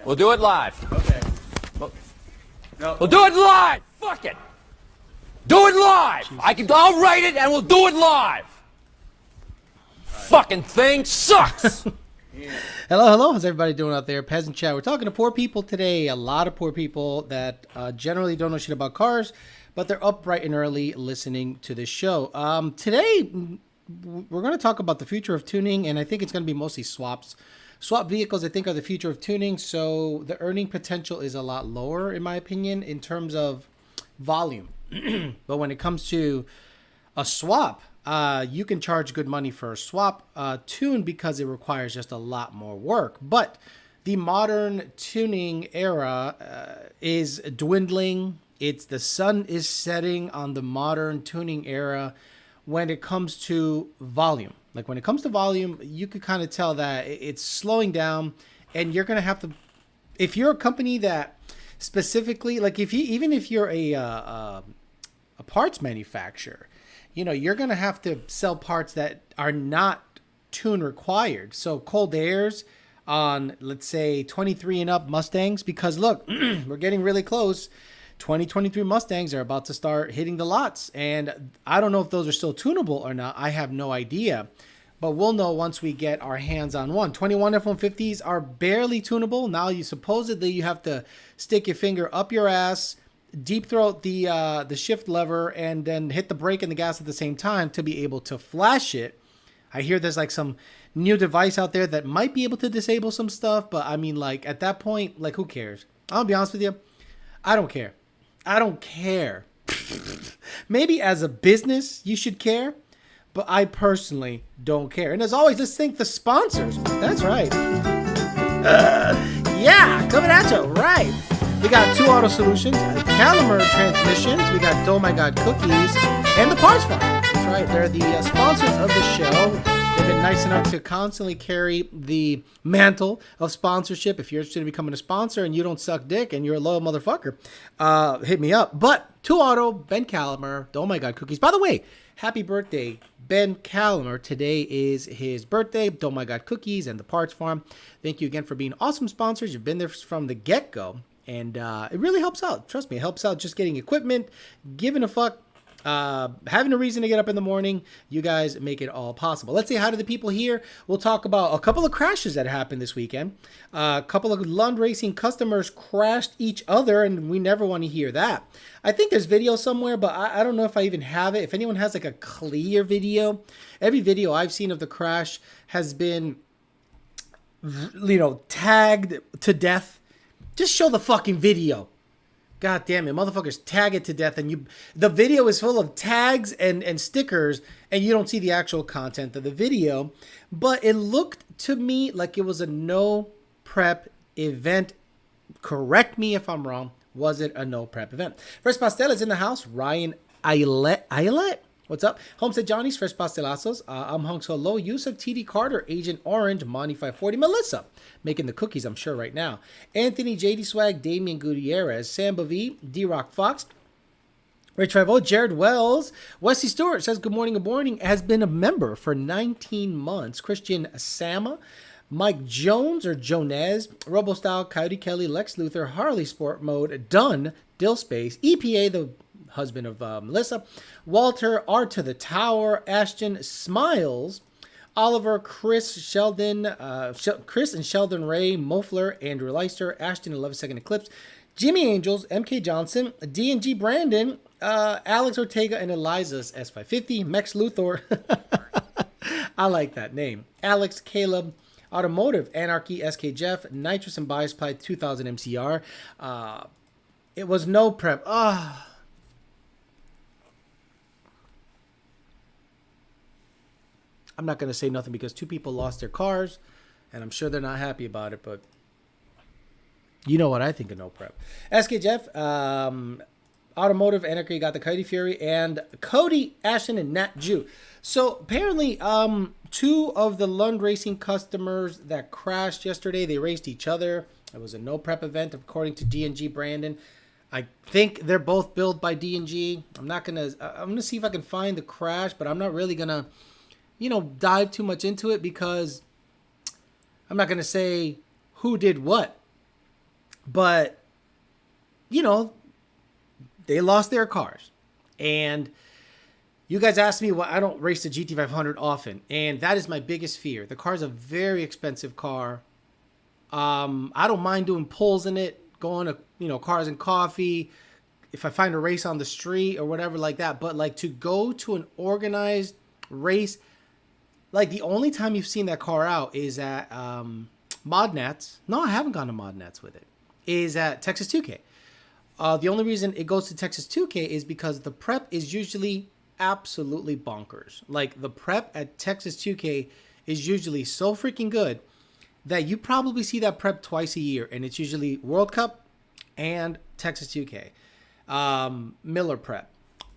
We'll do it live. Okay. No. We'll do it live. Fuck it. Do it live. I'll write it and we'll do it live. Fucking thing sucks. Hello. How's everybody doing out there? Peasant Chat. We're talking to poor people today. A lot of poor people that generally don't know shit about cars, but they're up bright and early listening to this show. Today, we're going to talk about the future of tuning, and I think it's going to be mostly swaps. Swap vehicles, I think, are the future of tuning, so the earning potential is a lot lower, in my opinion, in terms of volume. But when it comes to a swap, you can charge good money for a swap tune because it requires just a lot more work. But the modern tuning era is dwindling. The sun is setting on the modern tuning era when it comes to volume. Like when it comes to volume, you could kind of tell that it's slowing down, and you're going to have to, if you're a company that specifically, like even if you're a parts manufacturer, you know, you're going to have to sell parts that are not tune required. So cold airs on, let's say, 23 and up Mustangs, because look, we're getting really close. 2023 Mustangs are about to start hitting the lots, and I don't know if those are still tunable or not. I have no idea, but we'll know once we get our hands on one. 21 F-150s are barely tunable. Now you have to stick your finger up your ass, deep throat the shift lever, and then hit the brake and the gas at the same time to be able to flash it. I hear there's like some new device out there that might be able to disable some stuff, but I mean, like at that point, like who cares? I'll be honest with you, I don't care. Maybe as a business you should care, but I personally don't care. And as always, let's thank the sponsors. That's right. Yeah, coming at you. Right. We got 2 Auto Solutions, Calimer Transmissions, we got Oh My God Cookies, and the Parts Farm. That's right. They're the sponsors of the show. They've been nice enough to constantly carry the mantle of sponsorship. If you're interested in becoming a sponsor and you don't suck dick and you're a loyal motherfucker, hit me up. But 2 Auto, Ben Calimer, Oh My God Cookies. By the way, happy birthday, Ben Calimer. Today is his birthday. Oh My God Cookies and the Parts Farm. Thank you again for being awesome sponsors. You've been there from the get-go. And it really helps out. Trust me, it helps out just getting equipment, giving a fuck, having a reason to get up in the morning. You guys make it all possible. Let's say hi to the people here. We'll talk about a couple of crashes that happened this weekend. A couple of Lund Racing customers crashed each other, and we never want to hear that. I think there's video somewhere, but I don't know if I even have it. If anyone has like a clear video, every video I've seen of the crash has been, tagged to death. Just show the fucking video. God damn it, motherfuckers tag it to death, and the video is full of tags and stickers, and you don't see the actual content of the video. But it looked to me like it was a no prep event. Correct me if I'm wrong. Was it a no prep event? Fresh Pastel is in the house. Ryan Eyelet? What's up? Homestead Johnny's Fresh Pastelazos. I'm Hung Solo. Yusuf TD Carter, Agent Orange, Monty 540, Melissa, making the cookies, I'm sure, right now. Anthony, JD Swag, Damian Gutierrez, Sam Bavi, D-Rock Fox, Rich Trevor, Jared Wells, Wesley Stewart says good morning, has been a member for 19 months. Christian Sama, Mike Jones or Jones, Robo Style, Coyote Kelly, Lex Luthor, Harley Sport Mode, Dunn, Dill Space, EPA, the husband of Melissa, Walter, R to the Tower, Ashton Smiles, Oliver, Chris, Sheldon, Chris and Sheldon Ray, Mofler, Andrew Leister, Ashton, 11-second Eclipse, Jimmy Angels, MK Johnson, D&G Brandon, Alex Ortega, and Eliza's S550, Mex Luthor. I like that name. Alex, Caleb, Automotive, Anarchy, SK Jeff, Nitrous and Bias Ply 2000 MCR. It was no prep. I'm not going to say nothing because 2 people lost their cars, and I'm sure they're not happy about it, but you know what I think of no prep. SK Jeff, Automotive, Anarchy got the Coyote Fury, and Cody, Ashton, and Nat Jew. So apparently 2 of the Lund Racing customers that crashed yesterday, they raced each other. It was a no prep event, according to D&G Brandon. I think they're both billed by D&G. I'm going to see if I can find the crash, but I'm not really going to dive too much into it because I'm not going to say who did what. But, you know, they lost their cars. And you guys ask me why I don't race the GT500 often. And that is my biggest fear. The car is a very expensive car. I don't mind doing pulls in it, going to, Cars and Coffee, if I find a race on the street or whatever like that. But like to go to an organized race, like the only time you've seen that car out is at Modnats. No, I haven't gone to Modnats with it. Is at Texas 2K. The only reason it goes to Texas 2K is because the prep is usually absolutely bonkers. Like the prep at Texas 2K is usually so freaking good that you probably see that prep twice a year, and it's usually World Cup and Texas 2K, Miller prep.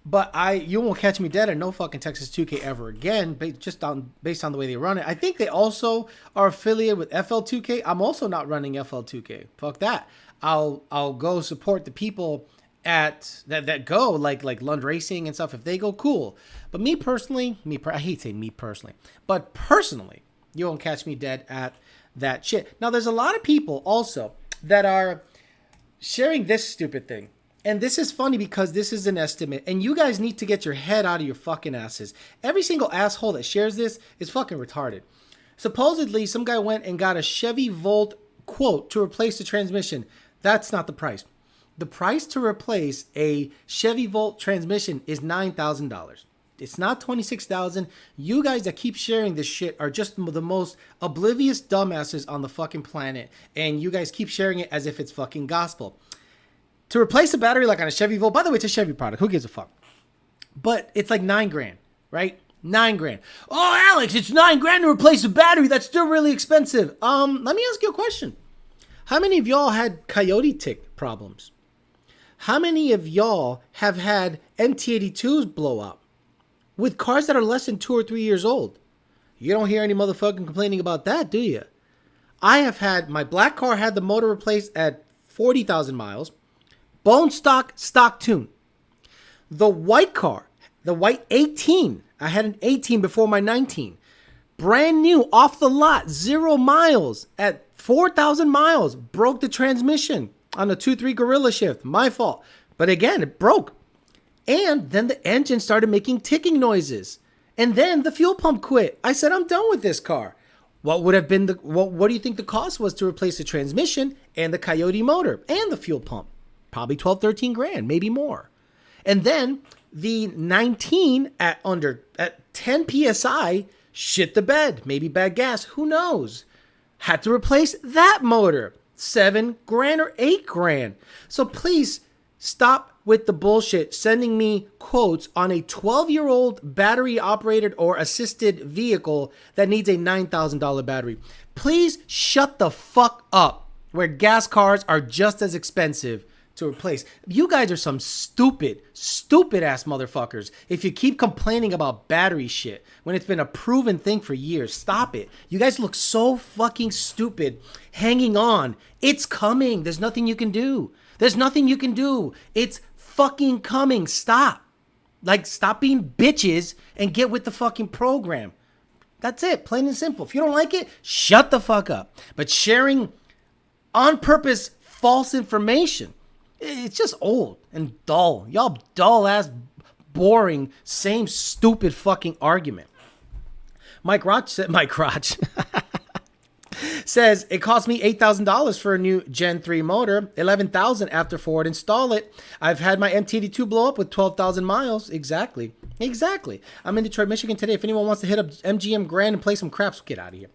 But you won't catch me dead at no fucking Texas 2K ever again, based on the way they run it. I think they also are affiliated with FL2K. I'm also not running FL2K. Fuck that. I'll go support the people at that go like Lund Racing and stuff. If they go, cool. But me personally, I hate saying me personally, but personally, you won't catch me dead at that shit. Now, there's a lot of people also that are sharing this stupid thing. And this is funny because this is an estimate. And you guys need to get your head out of your fucking asses. Every single asshole that shares this is fucking retarded. Supposedly, some guy went and got a Chevy Volt quote to replace the transmission. That's not the price. The price to replace a Chevy Volt transmission is $9,000. It's not $26,000. You guys that keep sharing this shit are just the most oblivious dumbasses on the fucking planet. And you guys keep sharing it as if it's fucking gospel. To replace a battery like on a Chevy Volt, by the way, it's a Chevy product. Who gives a fuck? But it's like $9,000, right? $9,000. Oh, Alex, it's $9,000 to replace a battery. That's still really expensive. Let me ask you a question. How many of y'all had coyote tick problems? How many of y'all have had MT82s blow up with cars that are less than 2 or 3 years old? You don't hear any motherfucking complaining about that, do you? I have had, my black car had the motor replaced at 40,000 miles. Bone stock tune. The white car, the white 18, I had an 18 before my 19. Brand new, off the lot, 0 miles at 4,000 miles. Broke the transmission on a 2-3 Gorilla shift. My fault. But again, it broke. And then the engine started making ticking noises. And then the fuel pump quit. I said, I'm done with this car. What would have been what do you think the cost was to replace the transmission and the Coyote motor and the fuel pump? Probably 12, 13 grand, maybe more. And then the 19 at 10 PSI shit the bed, maybe bad gas, who knows? Had to replace that motor, 7 grand or 8 grand. So please stop with the bullshit sending me quotes on a 12-year-old battery operated or assisted vehicle that needs a $9,000 battery. Please shut the fuck up, where gas cars are just as expensive to replace. You guys are some stupid ass motherfuckers. If you keep complaining about battery shit when it's been a proven thing for years, stop it. You guys look so fucking stupid hanging on. It's coming. There's nothing you can do. It's fucking coming. Stop. Stop being bitches and get with the fucking program. That's it. Plain and simple. If you don't like it, shut the fuck up. But sharing on purpose false information, it's just old and dull. Y'all dull ass, boring, same stupid fucking argument. Mike Roch says it cost me $8,000 for a new Gen 3 motor, $11,000 after Ford install it. I've had my MT82 blow up with 12,000 miles. Exactly. I'm in Detroit, Michigan today. If anyone wants to hit up MGM Grand and play some craps, get out of here.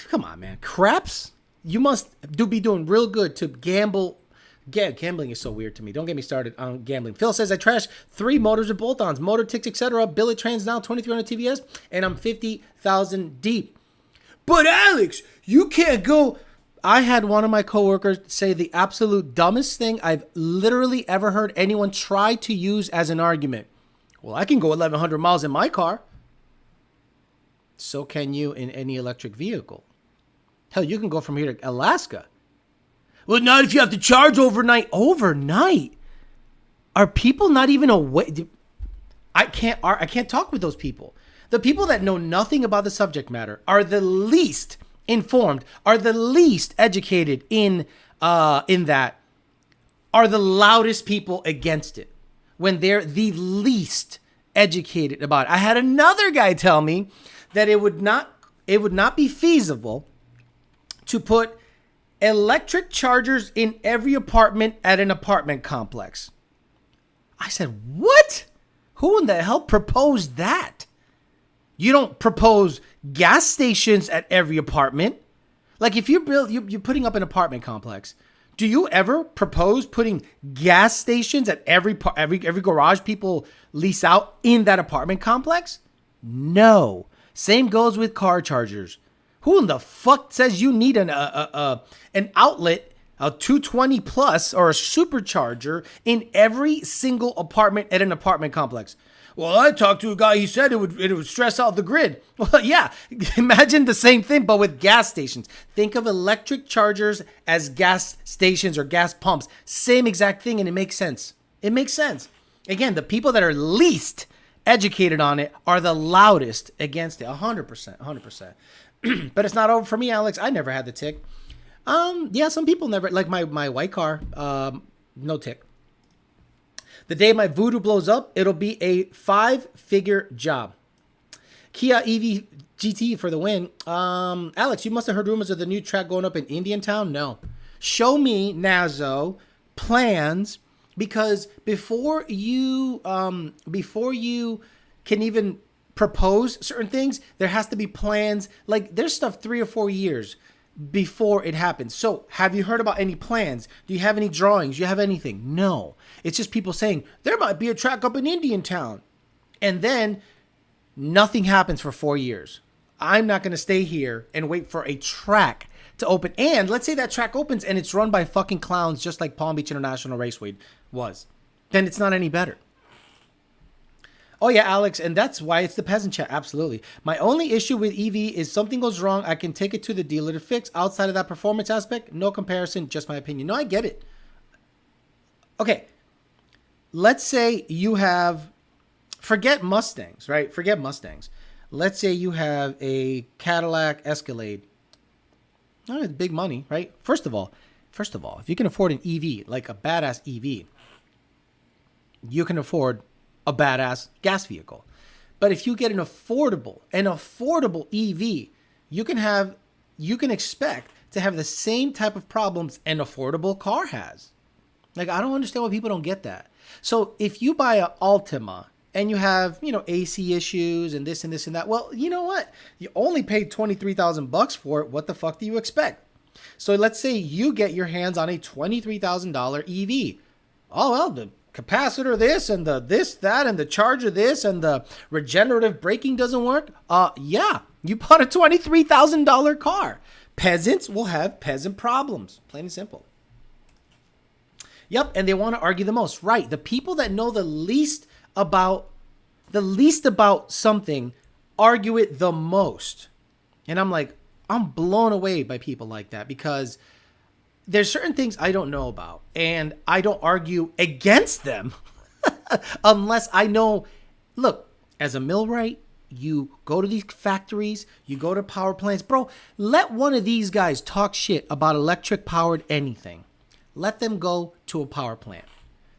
Come on, man. Craps? You must be doing real good to gamble. Gambling is so weird to me. Don't get me started on gambling. Phil says I trashed 3 motors with bolt-ons, motor ticks, etc. Billet trans now 2,300 TVS, and I'm 50,000 deep. But Alex, you can't go. I had one of my coworkers say the absolute dumbest thing I've literally ever heard anyone try to use as an argument. Well, I can go 1,100 miles in my car. So can you in any electric vehicle. Hell, you can go from here to Alaska. Well, not if you have to charge overnight. Overnight? Are people not even awake? I can't talk with those people. The people that know nothing about the subject matter are the least informed, are the least educated in in that are the loudest people against it when they're the least educated about it. I had another guy tell me that it would not be feasible to put electric chargers in every apartment at an apartment complex. I said, what? Who in the hell proposed that? You don't propose gas stations at every apartment. Like if you're putting up an apartment complex, do you ever propose putting gas stations at every garage people lease out in that apartment complex? No. Same goes with car chargers. Who in the fuck says you need an outlet, a 220 plus or a supercharger in every single apartment at an apartment complex? Well, I talked to a guy, he said it would stress out the grid. Well, yeah, imagine the same thing, but with gas stations. Think of electric chargers as gas stations or gas pumps. Same exact thing, and it makes sense. It makes sense. Again, the people that are least educated on it are the loudest against it. 100%, 100%. But it's not over for me, Alex. I never had the tick. Yeah, some people never, like my white car, no tick. The day my voodoo blows up, it'll be a 5-figure job. Kia EV GT for the win. Alex, you must have heard rumors of the new track going up in Indiantown. No. Show me, Nazo, plans, because before you can even propose certain things, there has to be plans. Like there's stuff 3 or 4 years before it happens. So have you heard about any plans? Do you have any drawings? Do you have anything? No. It's just people saying there might be a track up in Indiantown. And then nothing happens for 4 years. I'm not going to stay here and wait for a track to open. And let's say that track opens and it's run by fucking clowns just like Palm Beach International Raceway was. Then it's not any better. Oh, yeah, Alex, and that's why it's the Peasant Chat. Absolutely. My only issue with EV is something goes wrong, I can take it to the dealer to fix. Outside of that performance aspect, no comparison, just my opinion. No, I get it. Okay, let's say you have, forget Mustangs, right? Forget Mustangs. Let's say you have a Cadillac Escalade. Oh, it's big money, right? First of all, if you can afford an EV, like a badass EV, you can afford a badass gas vehicle. But if you get an affordable EV, you can expect to have the same type of problems an affordable car has. Like, I don't understand why people don't get that. So if you buy an Altima and you have, AC issues and this and this and that, well, you know what? You only paid $23,000 for it. What the fuck do you expect? So let's say you get your hands on a $23,000 EV. Oh, well, the capacitor this and the this, that, and the charger this and the regenerative braking doesn't work. Yeah, you bought a $23,000 car. Peasants will have peasant problems. Plain and simple. Yep, and they want to argue the most. Right. The people that know the least about something argue it the most. And I'm like, I'm blown away by people like that because there's certain things I don't know about, and I don't argue against them unless I know. Look, as a millwright, you go to these factories, you go to power plants. Bro, let one of these guys talk shit about electric-powered anything. Let them go to a power plant.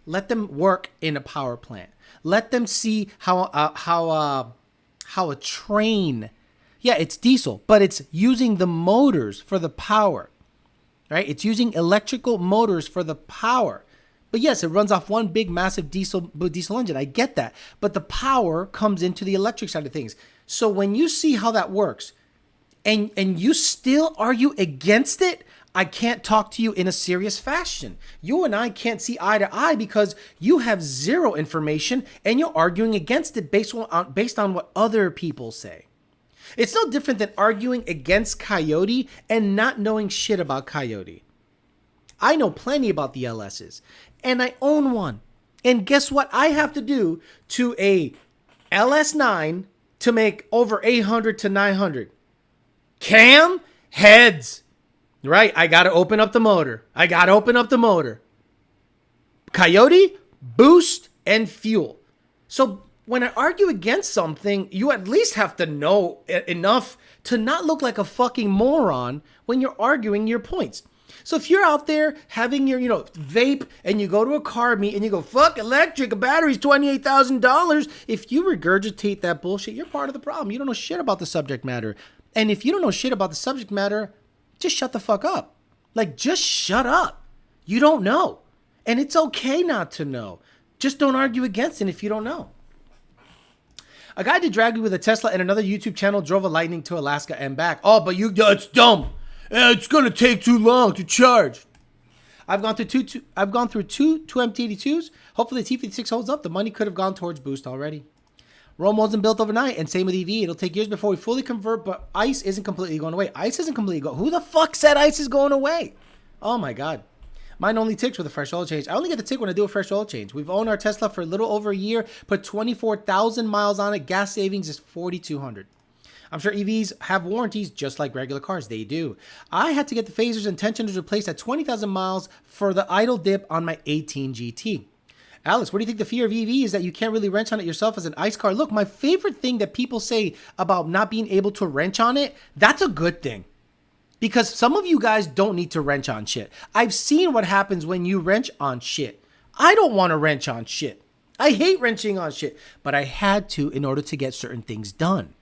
Let them work in a power plant. Let them see how a train, yeah, it's diesel, but it's using the motors for the power. Right? It's using electrical motors for the power. But yes, it runs off one big, massive diesel engine. I get that. But the power comes into the electric side of things. So when you see how that works and you still argue against it, I can't talk to you in a serious fashion. You and I can't see eye to eye because you have zero information and you're arguing against it based on what other people say. It's no different than arguing against Coyote and not knowing shit about Coyote. I know plenty about the LSs, and I own one. And guess what I have to do to a LS9 to make over 800 to 900? Cam, heads. Right? I got to open up the motor. Coyote, boost, and fuel. So when I argue against something, you at least have to know enough to not look like a fucking moron when you're arguing your points. So if you're out there having your, vape and you go to a car meet and you go, fuck electric, a battery's $28,000. If you regurgitate that bullshit, you're part of the problem. You don't know shit about the subject matter. And if you don't know shit about the subject matter, just shut the fuck up. Like, just shut up. You don't know. And it's okay not to know. Just don't argue against it if you don't know. A guy did drag me with a Tesla and another YouTube channel drove a Lightning to Alaska and back. Oh, but it's dumb. It's gonna take too long to charge. I've gone through two 2MT82s. Hopefully the T56 holds up. The money could have gone towards boost already. Rome wasn't built overnight, and same with EV. It'll take years before we fully convert, but ICE isn't completely going away. ICE isn't completely going. Who the fuck said ICE is going away? Oh my god. Mine only ticks with a fresh oil change. I only get to tick when I do a fresh oil change. We've owned our Tesla for a little over a year, put 24,000 miles on it. Gas savings is 4,200. I'm sure EVs have warranties just like regular cars. They do. I had to get the phasers and tensioners replaced at 20,000 miles for the idle dip on my 18 GT. Alex, what do you think the fear of EV is that you can't really wrench on it yourself as an ICE car? Look, my favorite thing that people say about not being able to wrench on it, that's a good thing. Because some of you guys don't need to wrench on shit. I've seen what happens when you wrench on shit. I don't want to wrench on shit. I hate wrenching on shit. But I had to in order to get certain things done.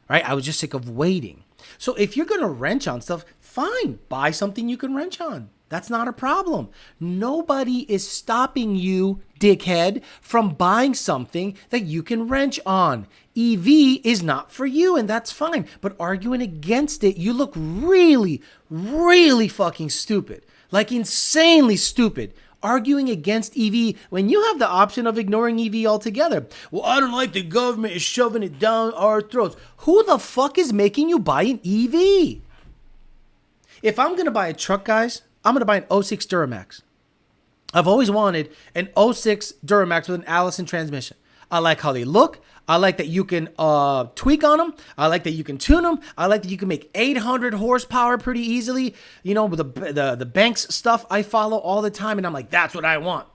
Right? I was just sick of waiting. So if you're going to wrench on stuff, fine. Buy something you can wrench on. That's not a problem. Nobody is stopping you, dickhead, from buying something that you can wrench on. EV is not for you, and that's fine. But arguing against it, you look really, really fucking stupid. Like insanely stupid. Arguing against EV when you have the option of ignoring EV altogether. Well, I don't like the government is shoving it down our throats. Who the fuck is making you buy an EV? If I'm going to buy a truck, guys, I'm going to buy an 06 Duramax. I've always wanted an 06 Duramax with an Allison transmission. I like how they look. I like that you can tweak on them. I like that you can tune them. I like that you can make 800 horsepower pretty easily. You know, with the Banks stuff I follow all the time, and I'm like, that's what I want.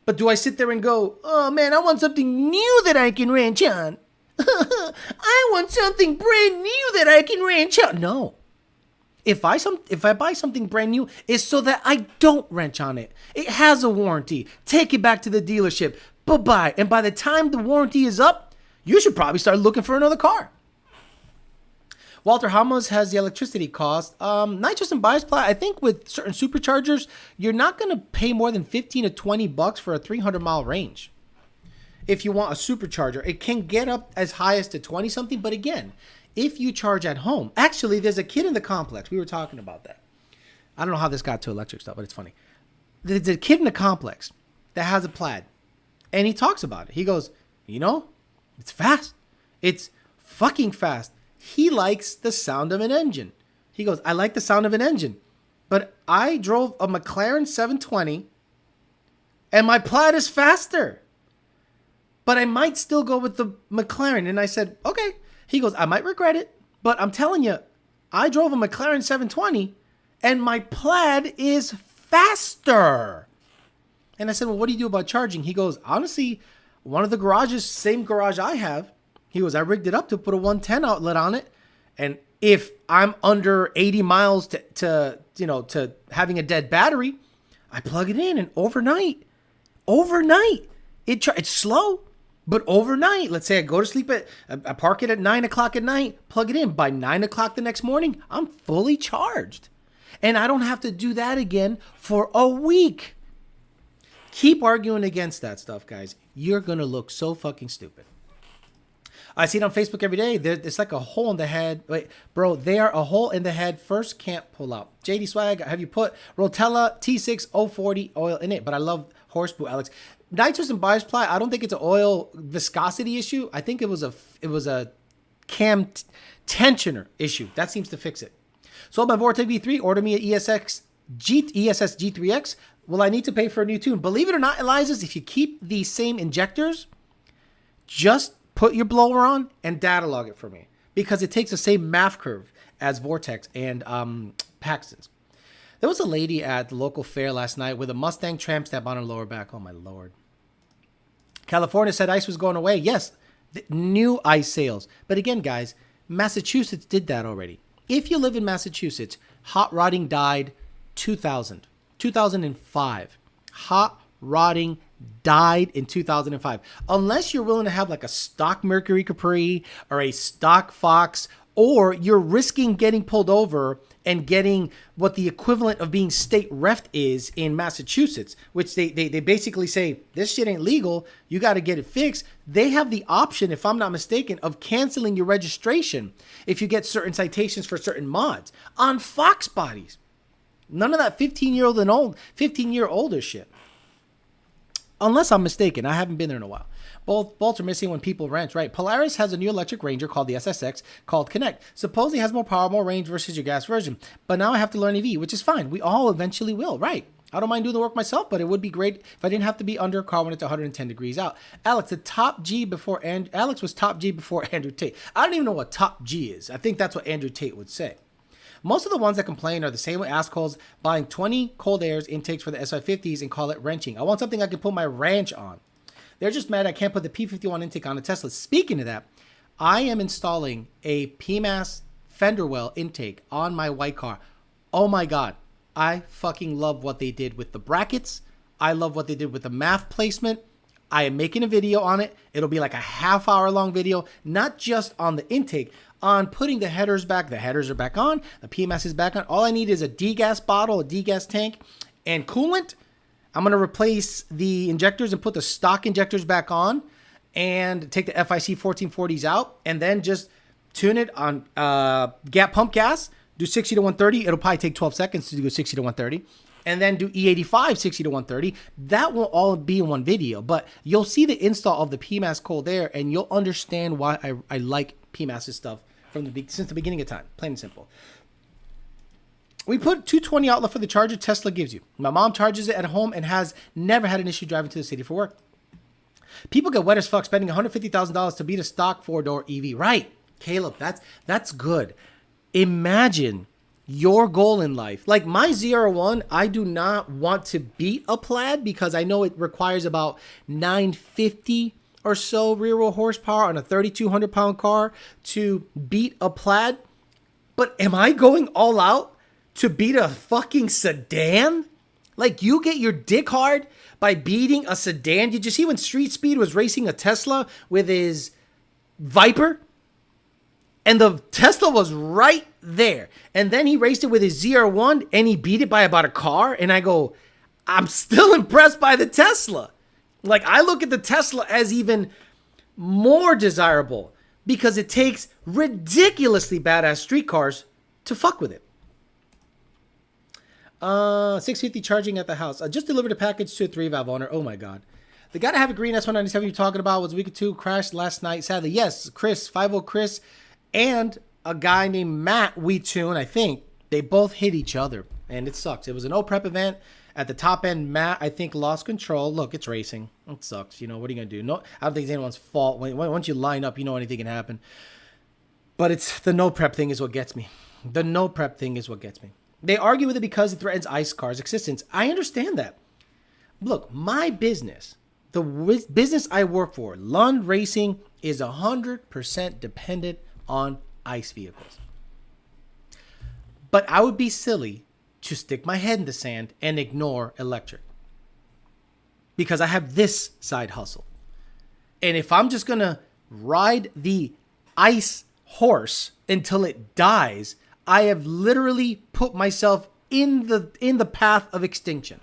But do I sit there and go, oh man, I want something new that I can wrench on. I want something brand new that I can wrench on. No. If I buy something brand new, it's so that I don't wrench on it. It has a warranty. Take it back to the dealership. Bye-bye. And by the time the warranty is up, you should probably start looking for another car. Walter, how much has the electricity cost? Nitrous and bias ply, I think with certain superchargers, you're not going to pay more than 15 to 20 bucks for a 300-mile range. If you want a supercharger, it can get up as high as to 20 something. But again, if you charge at home, actually, there's a kid in the complex. We were talking about that. I don't know how this got to electric stuff, but it's funny. There's a kid in the complex that has a Plaid. And he talks about it. He goes, it's fast. It's fucking fast. He likes the sound of an engine. He goes, I like the sound of an engine. But I drove a McLaren 720 and my Plaid is faster. But I might still go with the McLaren. And I said, okay. He goes, I might regret it. But I'm telling you, I drove a McLaren 720 and my Plaid is faster. And I said, well, what do you do about charging? He goes, honestly, one of the garages, same garage I have, he goes, I rigged it up to put a 110 outlet on it. And if I'm under 80 miles to having a dead battery, I plug it in and overnight, it's slow, but overnight, let's say I go to sleep I park it at 9 o'clock at night, plug it in. By 9 o'clock the next morning, I'm fully charged. And I don't have to do that again for a week. Keep arguing against that stuff, guys. You're going to look so fucking stupid. I see it on Facebook every day. It's like a hole in the head. Wait, bro, they are a hole in the head. First, can't pull out. JD Swag, have you put Rotella T6 040 oil in it? But I love Horseboot, Alex. Nitrous and bias ply, I don't think it's an oil viscosity issue. I think it was a cam tensioner issue. That seems to fix it. Sold my Vortec V3. Order me an ESS G3X. Will I need to pay for a new tune? Believe it or not, Eliza, if you keep the same injectors, just put your blower on and data log it for me. Because it takes the same math curve as Vortex and Paxton's. There was a lady at the local fair last night with a Mustang tramp stamp on her lower back. Oh, my Lord. California said ICE was going away. Yes, the new ICE sales. But again, guys, Massachusetts did that already. If you live in Massachusetts, hot rodding died 2005. Hot rodding died in 2005. Unless you're willing to have like a stock Mercury Capri or a stock Fox, or you're risking getting pulled over and getting what the equivalent of being state reft is in Massachusetts, which they basically say, this shit ain't legal, you got to get it fixed. They have the option, if I'm not mistaken, of canceling your registration if you get certain citations for certain mods on Fox bodies. None of that 15-year older shit. Unless I'm mistaken. I haven't been there in a while. Both bolts are missing when people rent, right? Polaris has a new electric Ranger called the SSX called Connect. Supposedly has more power, more range versus your gas version. But now I have to learn EV, which is fine. We all eventually will, right? I don't mind doing the work myself, but it would be great if I didn't have to be under a car when it's 110 degrees out. Alex, Alex was top G before Andrew Tate. I don't even know what top G is. I think that's what Andrew Tate would say. Most of the ones that complain are the same way assholes buying 20 cold airs intakes for the SI50s and call it wrenching. I want something I can put my ranch on. They're just mad I can't put the P51 intake on a Tesla. Speaking of that, I am installing a PMAS fender well intake on my white car. Oh my God. I fucking love what they did with the brackets. I love what they did with the MAF placement. I am making a video on it. It'll be like a half-hour long video, not just on the intake, on putting the headers back. The headers are back on. The PMAS is back on. All I need is a degas bottle, a degas tank, and coolant. I'm going to replace the injectors and put the stock injectors back on and take the FIC 1440s out and then just tune it on pump gas, do 60 to 130. It'll probably take 12 seconds to do 60 to 130. And then do E85 60 to 130. That will all be in one video, but you'll see the install of the PMAS cold air and you'll understand why I like PMAS's stuff since the beginning of time, plain and simple. We put 220 outlet for the charger Tesla gives you. My mom charges it at home and has never had an issue driving to the city for work. People get wet as fuck spending $150,000 to beat a stock 4-door EV. Right, Caleb, that's good. Imagine your goal in life. Like my ZR1, I do not want to beat a Plaid because I know it requires about 950 or so rear wheel horsepower on a 3,200 pound car to beat a Plaid. But am I going all out to beat a fucking sedan? Like you get your dick hard by beating a sedan? Did you see when Street Speed was racing a Tesla with his Viper? And the Tesla was right there. And then he raced it with his ZR1 and he beat it by about a car. And I go, I'm still impressed by the Tesla. Like I look at the Tesla as even more desirable because it takes ridiculously badass street cars to fuck with it. 650 charging at the house. I just delivered a package to a 3-valve owner. Oh my God. The guy to have a green S197 you're talking about was a week or two, crashed last night. Sadly, yes, Chris, 50 Chris, and a guy named Matt WeTune, I think. They both hit each other, and it sucks. It was an O-Prep event. At the top end, Matt, I think, lost control. Look, it's racing. It sucks. You know, what are you going to do? No, I don't think it's anyone's fault. Once you line up, you know anything can happen. But it's the no-prep thing is what gets me. The no-prep thing is what gets me. They argue with it because it threatens ICE cars' existence. I understand that. Look, my business, the business I work for, Lund Racing, is 100% dependent on ICE vehicles. But I would be silly to stick my head in the sand and ignore electric. Because I have this side hustle. And if I'm just going to ride the ICE horse until it dies, I have literally put myself in the path of extinction.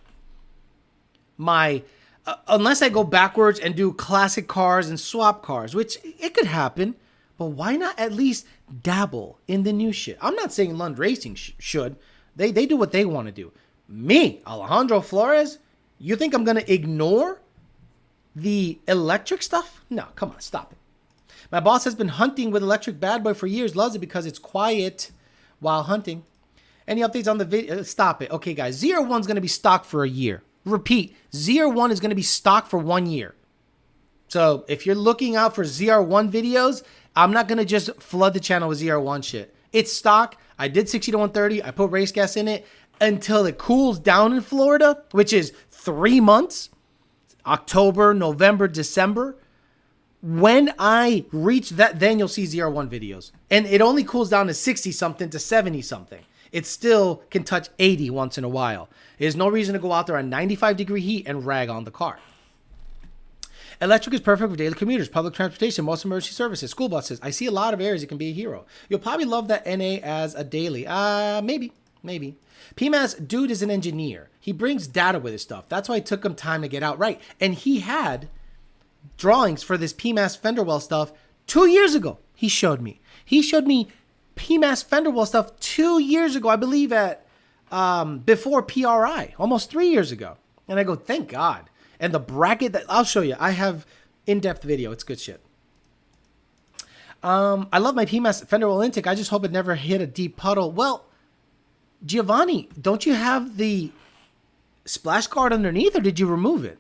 Unless I go backwards and do classic cars and swap cars, which it could happen, but why not at least dabble in the new shit? I'm not saying Lund Racing should. They do what they want to do. Me, Alejandro Flores, you think I'm going to ignore the electric stuff? No, come on, stop it. My boss has been hunting with electric bad boy for years, loves it because it's quiet while hunting. Any updates on the video? Stop it. Okay, guys, ZR1 is going to be stock for a year. Repeat, ZR1 is going to be stock for 1 year. So if you're looking out for ZR1 videos, I'm not going to just flood the channel with ZR1 shit. It's stock. I did 60 to 130. I put race gas in it until it cools down in Florida, which is 3 months. October, November, December. When I reach that, then you'll see ZR1 videos. And it only cools down to 60 something to 70 something. It still can touch 80 once in a while. There's no reason to go out there on 95-degree heat and rag on the car. Electric is perfect for daily commuters, public transportation, most emergency services, school buses. I see a lot of areas it can be a hero. You'll probably love that NA as a daily. Maybe. PMAS, dude is an engineer. He brings data with his stuff. That's why it took him time to get out right. And he had drawings for this PMAS fender well stuff 2 years ago. He showed me PMAS fender well stuff 2 years ago, I believe at before PRI, almost 3 years ago. And I go, thank God. And the bracket that I'll show you, I have in-depth video. It's good shit. I love my PMAS fender well intake. I just hope it never hit a deep puddle. Well, Giovanni, don't you have the splash guard underneath, or did you remove it?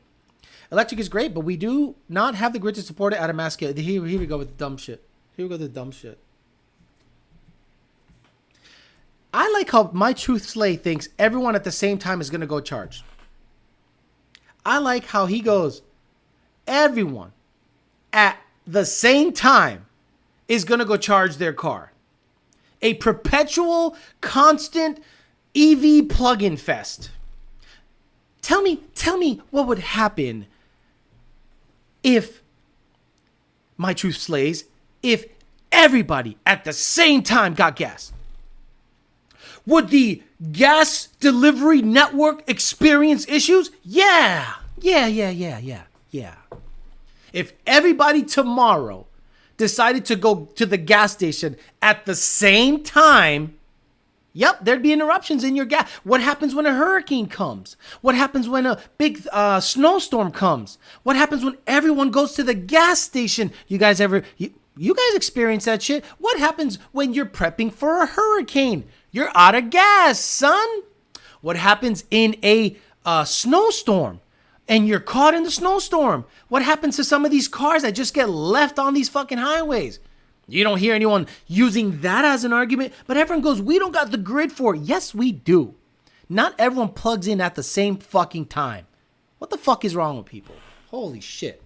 Electric is great, but we do not have the grid to support it out of mass scale. Here we go with the dumb shit. I like how my Truth Slay thinks everyone at the same time is going to go charge. I like how he goes, everyone at the same time is going to go charge their car. A perpetual, constant EV plug-in fest. Tell me what would happen if my Truth Slays, if everybody at the same time got gas. Would the gas delivery network experience issues? Yeah. If everybody tomorrow decided to go to the gas station at the same time, yep, there'd be interruptions in your gas. What happens when a hurricane comes? What happens when a big snowstorm comes? What happens when everyone goes to the gas station? You guys experience that shit? What happens when you're prepping for a hurricane? You're out of gas, son. What happens in a snowstorm and you're caught in the snowstorm? What happens to some of these cars that just get left on these fucking highways? You don't hear anyone using that as an argument, but everyone goes, we don't got the grid for it. Yes, we do. Not everyone plugs in at the same fucking time. What the fuck is wrong with people? Holy shit.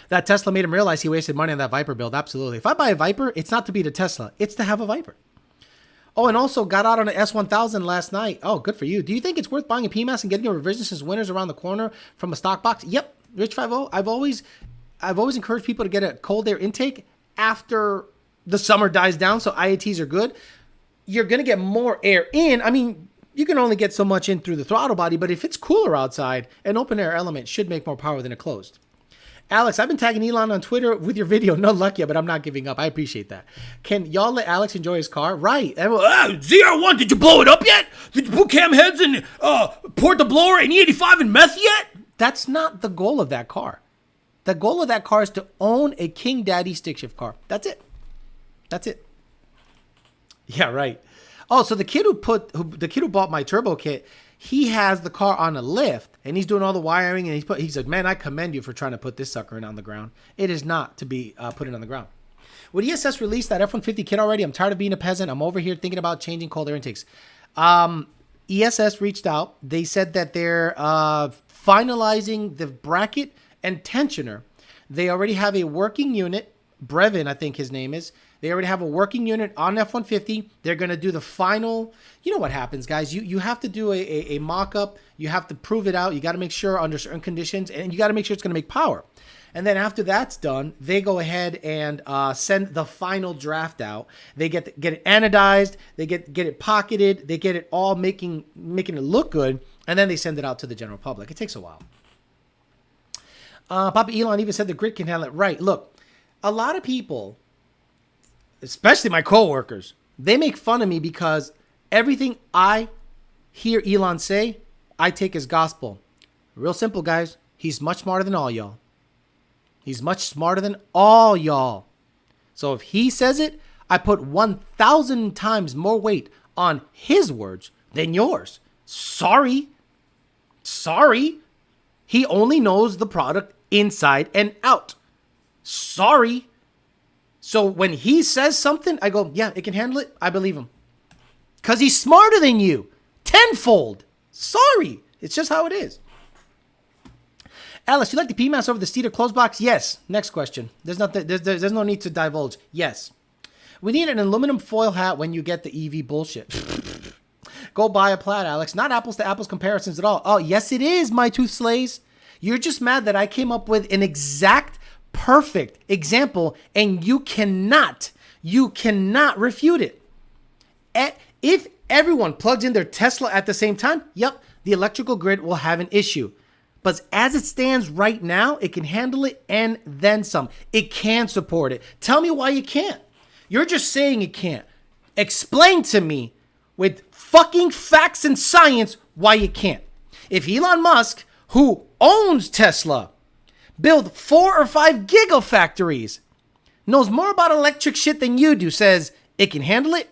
That Tesla made him realize he wasted money on that Viper build. Absolutely. If I buy a Viper, it's not to beat a Tesla. It's to have a Viper. Oh, and also got out on an S1000 last night. Oh, good for you. Do you think it's worth buying a PMAS and getting a revision since winter's around the corner from a stock box? Yep. Rich 50. I've always encouraged people to get a cold air intake after the summer dies down, so IATs are good. You're going to get more air in. I mean, you can only get so much in through the throttle body, but if it's cooler outside, an open air element should make more power than a closed. Alex, I've been tagging Elon on Twitter with your video. No luck yet, but I'm not giving up. I appreciate that. Can y'all let Alex enjoy his car? Right. ZR1, did you blow it up yet? Did you put cam heads and port the blower and E85 and meth yet? That's not the goal of that car. The goal of that car is to own a King Daddy stick shift car. That's it. Yeah, right. Oh, so the kid who bought my turbo kit, he has the car on a lift and he's doing all the wiring and he's like, man, I commend you for trying to put this sucker in on the ground. It is not to be put in on the ground. Would ESS release that F-150 kit already? I'm tired of being a peasant. I'm over here thinking about changing cold air intakes. ESS reached out. They said that they're finalizing the bracket and tensioner. They already have a working unit. Brevin, I think his name is. They already have a working unit on F-150. They're going to do the final. You know what happens, guys. You have to do a mock-up. You have to prove it out. You got to make sure under certain conditions, and you got to make sure it's going to make power. And then after that's done, they go ahead and send the final draft out. They get it anodized. They get it pocketed. They get it all making it look good, and then they send it out to the general public. It takes a while. Papa Elon even said the grid can handle it. Right. Look, a lot of people, especially my coworkers, they make fun of me because everything I hear Elon say, I take as gospel. Real simple, guys. He's much smarter than all y'all. He's much smarter than all y'all. So if he says it, I put 1,000 times more weight on his words than yours. Sorry. He only knows the product inside and out. Sorry. So when he says something, I go, yeah, it can handle it. I believe him. Because he's smarter than you. Tenfold. Sorry. It's just how it is. Alice, you like the PMAS over the Steeder closed box? Yes. Next question. There's no need to divulge. Yes. We need an aluminum foil hat when you get the EV bullshit. Go buy a Plaid, Alex. Not apples to apples comparisons at all. Oh, yes, it is, my tooth slays. You're just mad that I came up with an exact, perfect example, and you cannot refute it. If everyone plugs in their Tesla at the same time, yep, the electrical grid will have an issue. But as it stands right now, it can handle it and then some. It can support it. Tell me why you can't. You're just saying it can't. Explain to me with fucking facts and science why you can't. If Elon Musk, who owns Tesla, build 4 or 5 gigafactories, knows more about electric shit than you do, says it can handle it,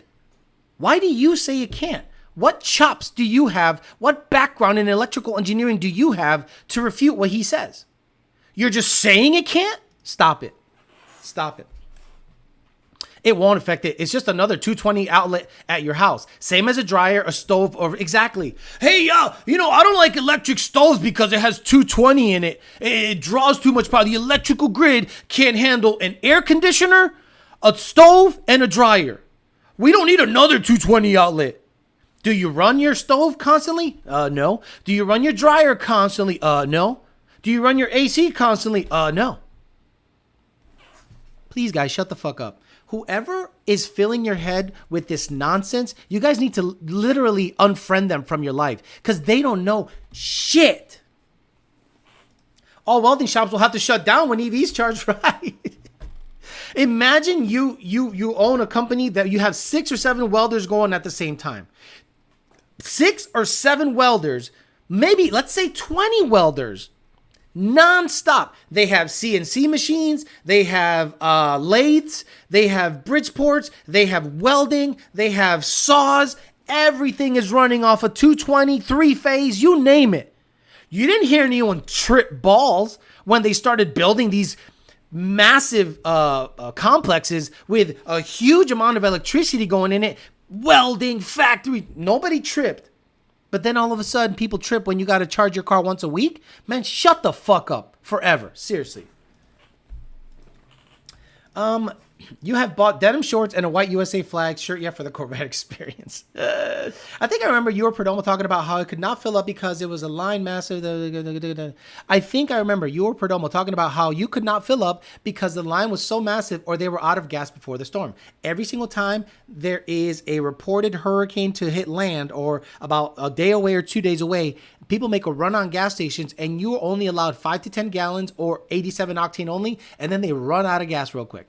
why do you say it can't? What chops do you have? What background in electrical engineering do you have to refute what he says? You're just saying it can't? Stop it. Stop it. It won't affect it. It's just another 220 outlet at your house. Same as a dryer, a stove, or exactly. Hey, I don't like electric stoves because it has 220 in it. It draws too much power. The electrical grid can't handle an air conditioner, a stove, and a dryer. We don't need another 220 outlet. Do you run your stove constantly? No. Do you run your dryer constantly? No. Do you run your AC constantly? No. Please, guys, shut the fuck up. Whoever is filling your head with this nonsense, you guys need to literally unfriend them from your life because they don't know shit. All welding shops will have to shut down when EVs charge, right? Imagine you own a company that you have 6 or 7 welders going at the same time. 6 or 7 welders, maybe let's say 20 welders, non-stop. They have CNC machines, they have lathes, they have Bridgeports, they have welding, they have saws. Everything is running off a 220, 3-phase, you name it. You didn't hear anyone trip balls when they started building these massive complexes with a huge amount of electricity going in it. Welding, factory, nobody tripped. But then all of a sudden people trip when you got to charge your car once a week. Man, shut the fuck up forever. Seriously. You have bought denim shorts and a white USA flag shirt yet for the Corvette experience. I think I remember you or Perdomo talking about how it could not fill up because it was a line massive. I think I remember you or Perdomo talking about how you could not fill up because the line was so massive or they were out of gas before the storm. Every single time there is a reported hurricane to hit land or about a day away or 2 days away, people make a run on gas stations and you're only allowed 5 to 10 gallons or 87 octane only, and then they run out of gas real quick.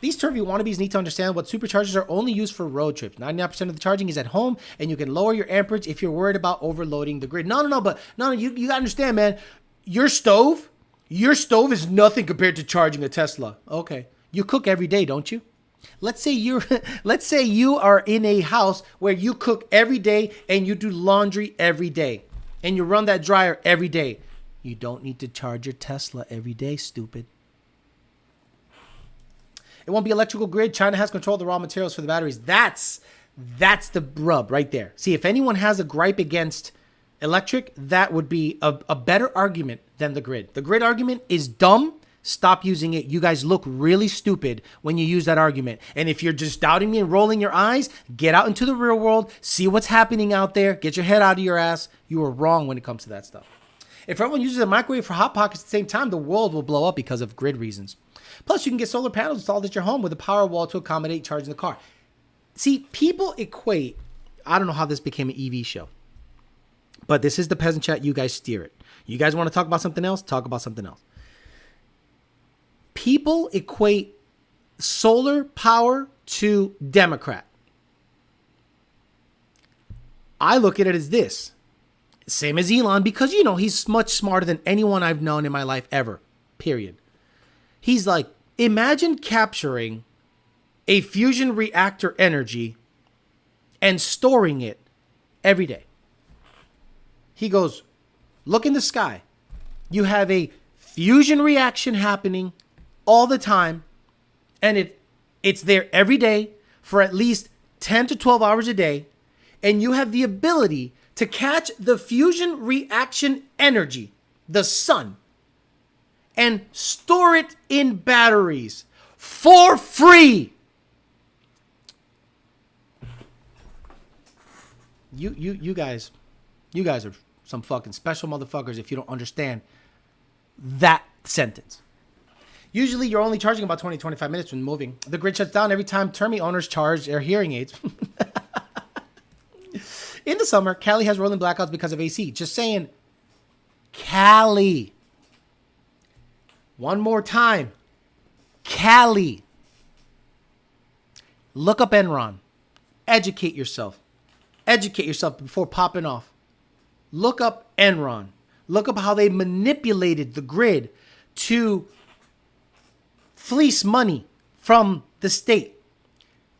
These turvy wannabes need to understand what superchargers are only used for road trips. 99% of the charging is at home, and you can lower your amperage if you're worried about overloading the grid. No, you gotta understand, man. Your stove is nothing compared to charging a Tesla. Okay, you cook every day, don't you? Let's say you are in a house where you cook every day and you do laundry every day, and you run that dryer every day. You don't need to charge your Tesla every day, stupid. It won't be electrical grid. China has controlled the raw materials for the batteries. That's the rub right there. See, if anyone has a gripe against electric, that would be a better argument than the grid. The grid argument is dumb. Stop using it. You guys look really stupid when you use that argument. And if you're just doubting me and rolling your eyes, get out into the real world. See what's happening out there. Get your head out of your ass. You are wrong when it comes to that stuff. If everyone uses a microwave for Hot Pockets at the same time, the world will blow up because of grid reasons. Plus, you can get solar panels installed at your home with a power wall to accommodate charging the car. See, people equate, I don't know how this became an EV show, but this is the Peasant Chat. You guys steer it. You guys want to talk about something else? Talk about something else. People equate solar power to Democrat. I look at it as this. Same as Elon, because, he's much smarter than anyone I've known in my life ever, period. He's like, imagine capturing a fusion reactor energy and storing it every day. He goes, look in the sky. You have a fusion reaction happening all the time, and it's there every day for at least 10 to 12 hours a day, and you have the ability to catch the fusion reaction energy, the sun, and store it in batteries for free. You guys are some fucking special motherfuckers if you don't understand that sentence. Usually you're only charging about 20-25 minutes when moving. The grid shuts down every time Termi owners charge their hearing aids. In the summer, Cali has rolling blackouts because of AC. Just saying, Cali. One more time. Cali. Look up Enron. Educate yourself. Educate yourself before popping off. Look up Enron. Look up how they manipulated the grid to fleece money from the state.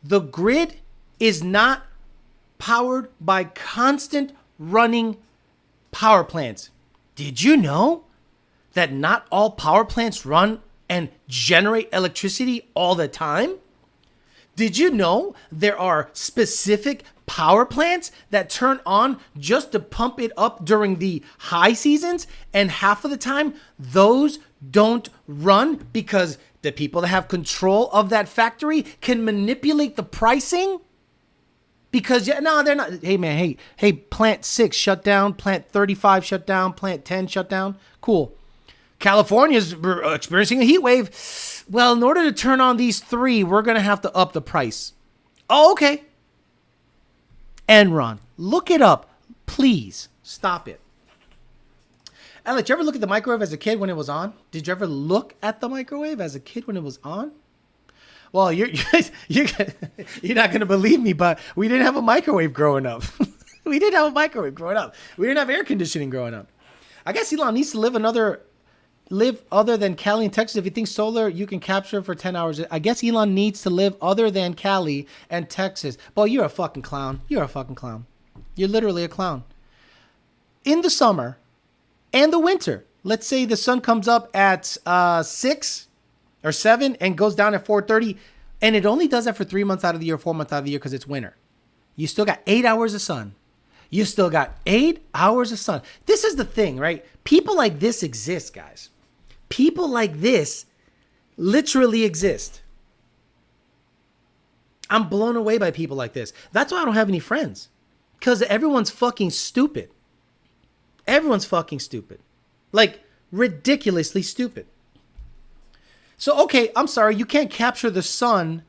The grid is not powered by constant running power plants. Did you know that not all power plants run and generate electricity all the time? Did you know there are specific power plants that turn on just to pump it up during the high seasons, and half of the time those don't run because the people that have control of that factory can manipulate the pricing? Because no, they're not. Hey man, hey, plant 6 shut down, plant 35 shut down, plant 10 shut down. Cool. California's experiencing a heat wave. Well, in order to turn on these 3, we're going to have to up the price. Oh, okay. Enron. Look it up. Please stop it. Alex, did you ever look at the microwave as a kid when it was on? Did you ever look at the microwave as a kid when it was on? Well, you're not going to believe me, but we didn't have a microwave growing up. We didn't have a microwave growing up. We didn't have air conditioning growing up. I guess Elon needs to live other than Cali and Texas. If you think solar, you can capture for 10 hours. I guess Elon needs to live other than Cali and Texas. Boy, you're a fucking clown. You're a fucking clown. You're literally a clown. In the summer and the winter, let's say the sun comes up at 6 or 7 and goes down at 4:30, and it only does that for 3 months out of the year, 4 months out of the year because it's winter. You still got 8 hours of sun. You still got 8 hours of sun. This is the thing, right? People like this exist, guys. People like this literally exist. I'm blown away by people like this. That's why I don't have any friends. Because everyone's fucking stupid. Everyone's fucking stupid. Like, ridiculously stupid. So, okay, I'm sorry. You can't capture the sun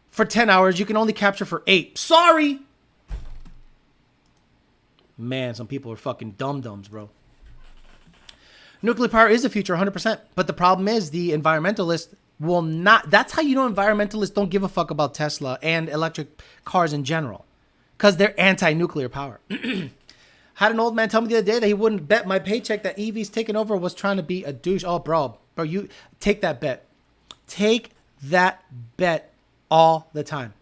for 10 hours. You can only capture for 8. Sorry. Man, some people are fucking dum-dums, bro. Nuclear power is the future, 100%. But the problem is the environmentalists will not. That's how you know environmentalists don't give a fuck about Tesla and electric cars in general. Because they're anti-nuclear power. Had an old man tell me the other day that he wouldn't bet my paycheck that EVs taking over was trying to be a douche. Oh, bro, you take that bet. Take that bet all the time.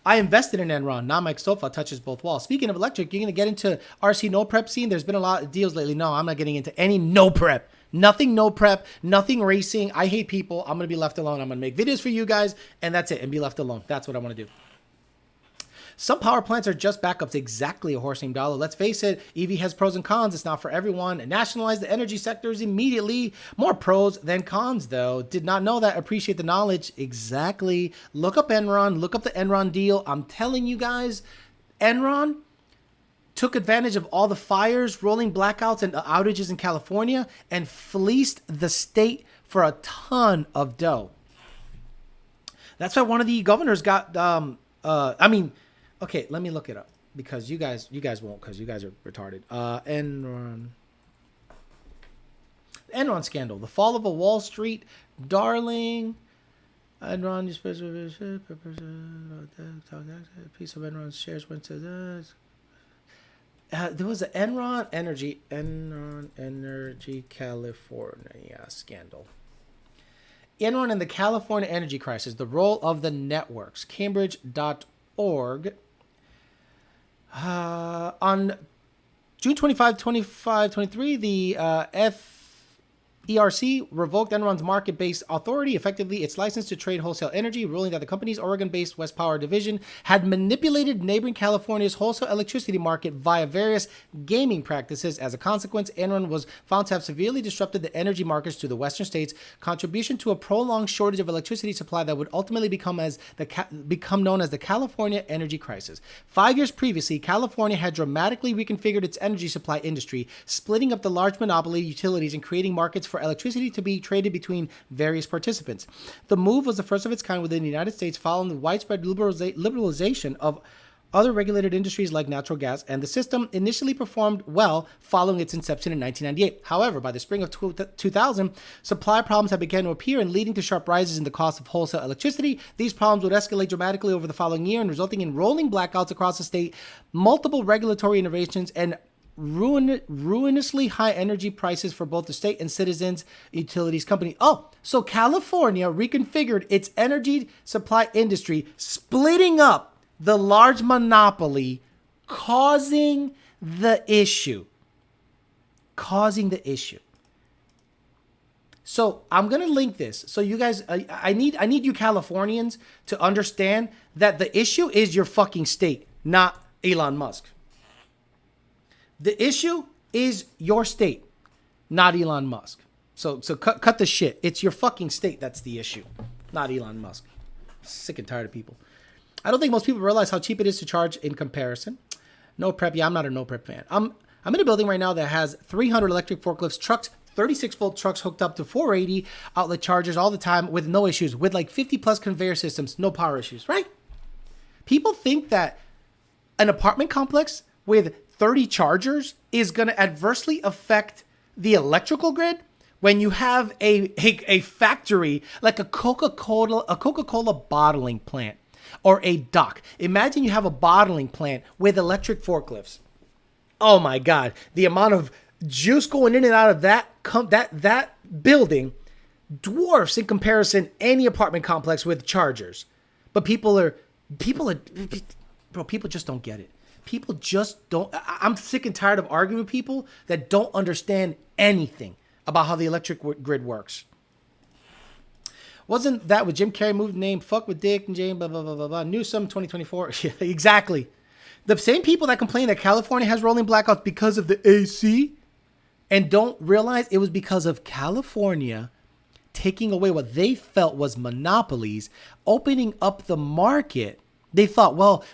I invested in Enron. Now my sofa touches both walls. Speaking of electric, you're going to get into RC no prep scene. There's been a lot of deals lately. No, I'm not getting into any no prep. Nothing no prep. Nothing racing. I hate people. I'm going to be left alone. I'm going to make videos for you guys, and that's it, and be left alone. That's what I want to do. Some power plants are just backups. Exactly a horse named Dollar. Let's face it, EV has pros and cons. It's not for everyone. Nationalize the energy sectors immediately. More pros than cons, though. Did not know that. Appreciate the knowledge. Exactly. Look up Enron. Look up the Enron deal. I'm telling you guys, Enron took advantage of all the fires, rolling blackouts, and outages in California and fleeced the state for a ton of dough. That's why one of the governors got, okay, let me look it up because you guys won't because you guys are retarded. Enron scandal, the fall of a Wall Street darling. Enron, piece of Enron's shares went to this. There was an Enron Energy California scandal. Enron and the California energy crisis, the role of the networks, Cambridge.org. On June 25, 23, the ERC revoked Enron's market-based authority, effectively its license to trade wholesale energy, ruling that the company's Oregon-based West Power division had manipulated neighboring California's wholesale electricity market via various gaming practices. As a consequence, Enron was found to have severely disrupted the energy markets to the western states, contribution to a prolonged shortage of electricity supply that would ultimately become known as the California energy crisis. 5 years previously, California had dramatically reconfigured its energy supply industry, splitting up the large monopoly utilities and creating markets for electricity to be traded between various participants. The move was the first of its kind within the United States following the widespread liberalization of other regulated industries like natural gas, and the system initially performed well following its inception in 1998. However, by the spring of 2000, supply problems had begun to appear and leading to sharp rises in the cost of wholesale electricity. These problems would escalate dramatically over the following year and resulting in rolling blackouts across the state, multiple regulatory innovations, and ruinously high energy prices for both the state and citizens utilities company. Oh, so California reconfigured its energy supply industry, splitting up the large monopoly, causing the issue. So I'm gonna link this. So you guys, I need you Californians to understand that the issue is your fucking state, not Elon Musk. The issue is your state, not Elon Musk. So cut the shit. It's your fucking state that's the issue, not Elon Musk. Sick and tired of people. I don't think most people realize how cheap it is to charge in comparison. No prep. Yeah, I'm not a no prep fan. I'm in a building right now that has 300 electric forklifts, trucks, 36-volt trucks hooked up to 480 outlet chargers all the time with no issues, with like 50 plus conveyor systems, no power issues, right? People think that an apartment complex with 30 chargers is going to adversely affect the electrical grid when you have a factory like a Coca-Cola bottling plant or a dock. Imagine you have a bottling plant with electric forklifts. Oh my God, the amount of juice going in and out of that building dwarfs in comparison any apartment complex with chargers. But people just don't get it. People just don't. I'm sick and tired of arguing with people that don't understand anything about how the electric grid works. Wasn't that with Jim Carrey moved name fuck with Dick and Jane blah blah blah blah blah Newsom 2024? Yeah, exactly. The same people that complain that California has rolling blackouts because of the AC and don't realize it was because of California taking away what they felt was monopolies, opening up the market. They thought, well,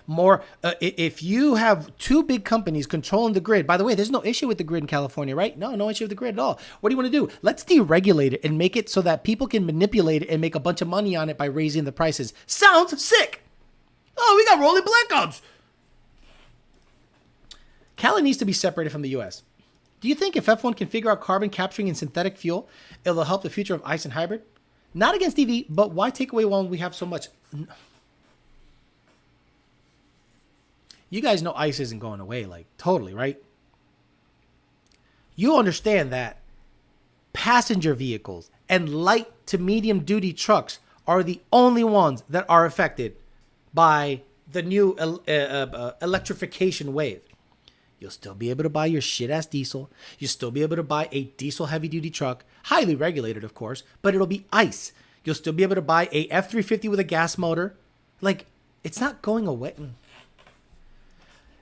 if you have two big companies controlling the grid, by the way, there's no issue with the grid in California, right? No issue with the grid at all. What do you want to do? Let's deregulate it and make it so that people can manipulate it and make a bunch of money on it by raising the prices. Sounds sick. Oh, we got rolling blackouts. Cali needs to be separated from the U.S. Do you think if F1 can figure out carbon capturing and synthetic fuel, it'll help the future of ICE and hybrid? Not against EV, but why take away one we have so much? You guys know ICE isn't going away, like, totally, right? You understand that passenger vehicles and light to medium duty trucks are the only ones that are affected by the new electrification wave. You'll still be able to buy your shit-ass diesel. You'll still be able to buy a diesel heavy-duty truck, highly regulated, of course, but it'll be ICE. You'll still be able to buy a F-350 with a gas motor. Like, it's not going away.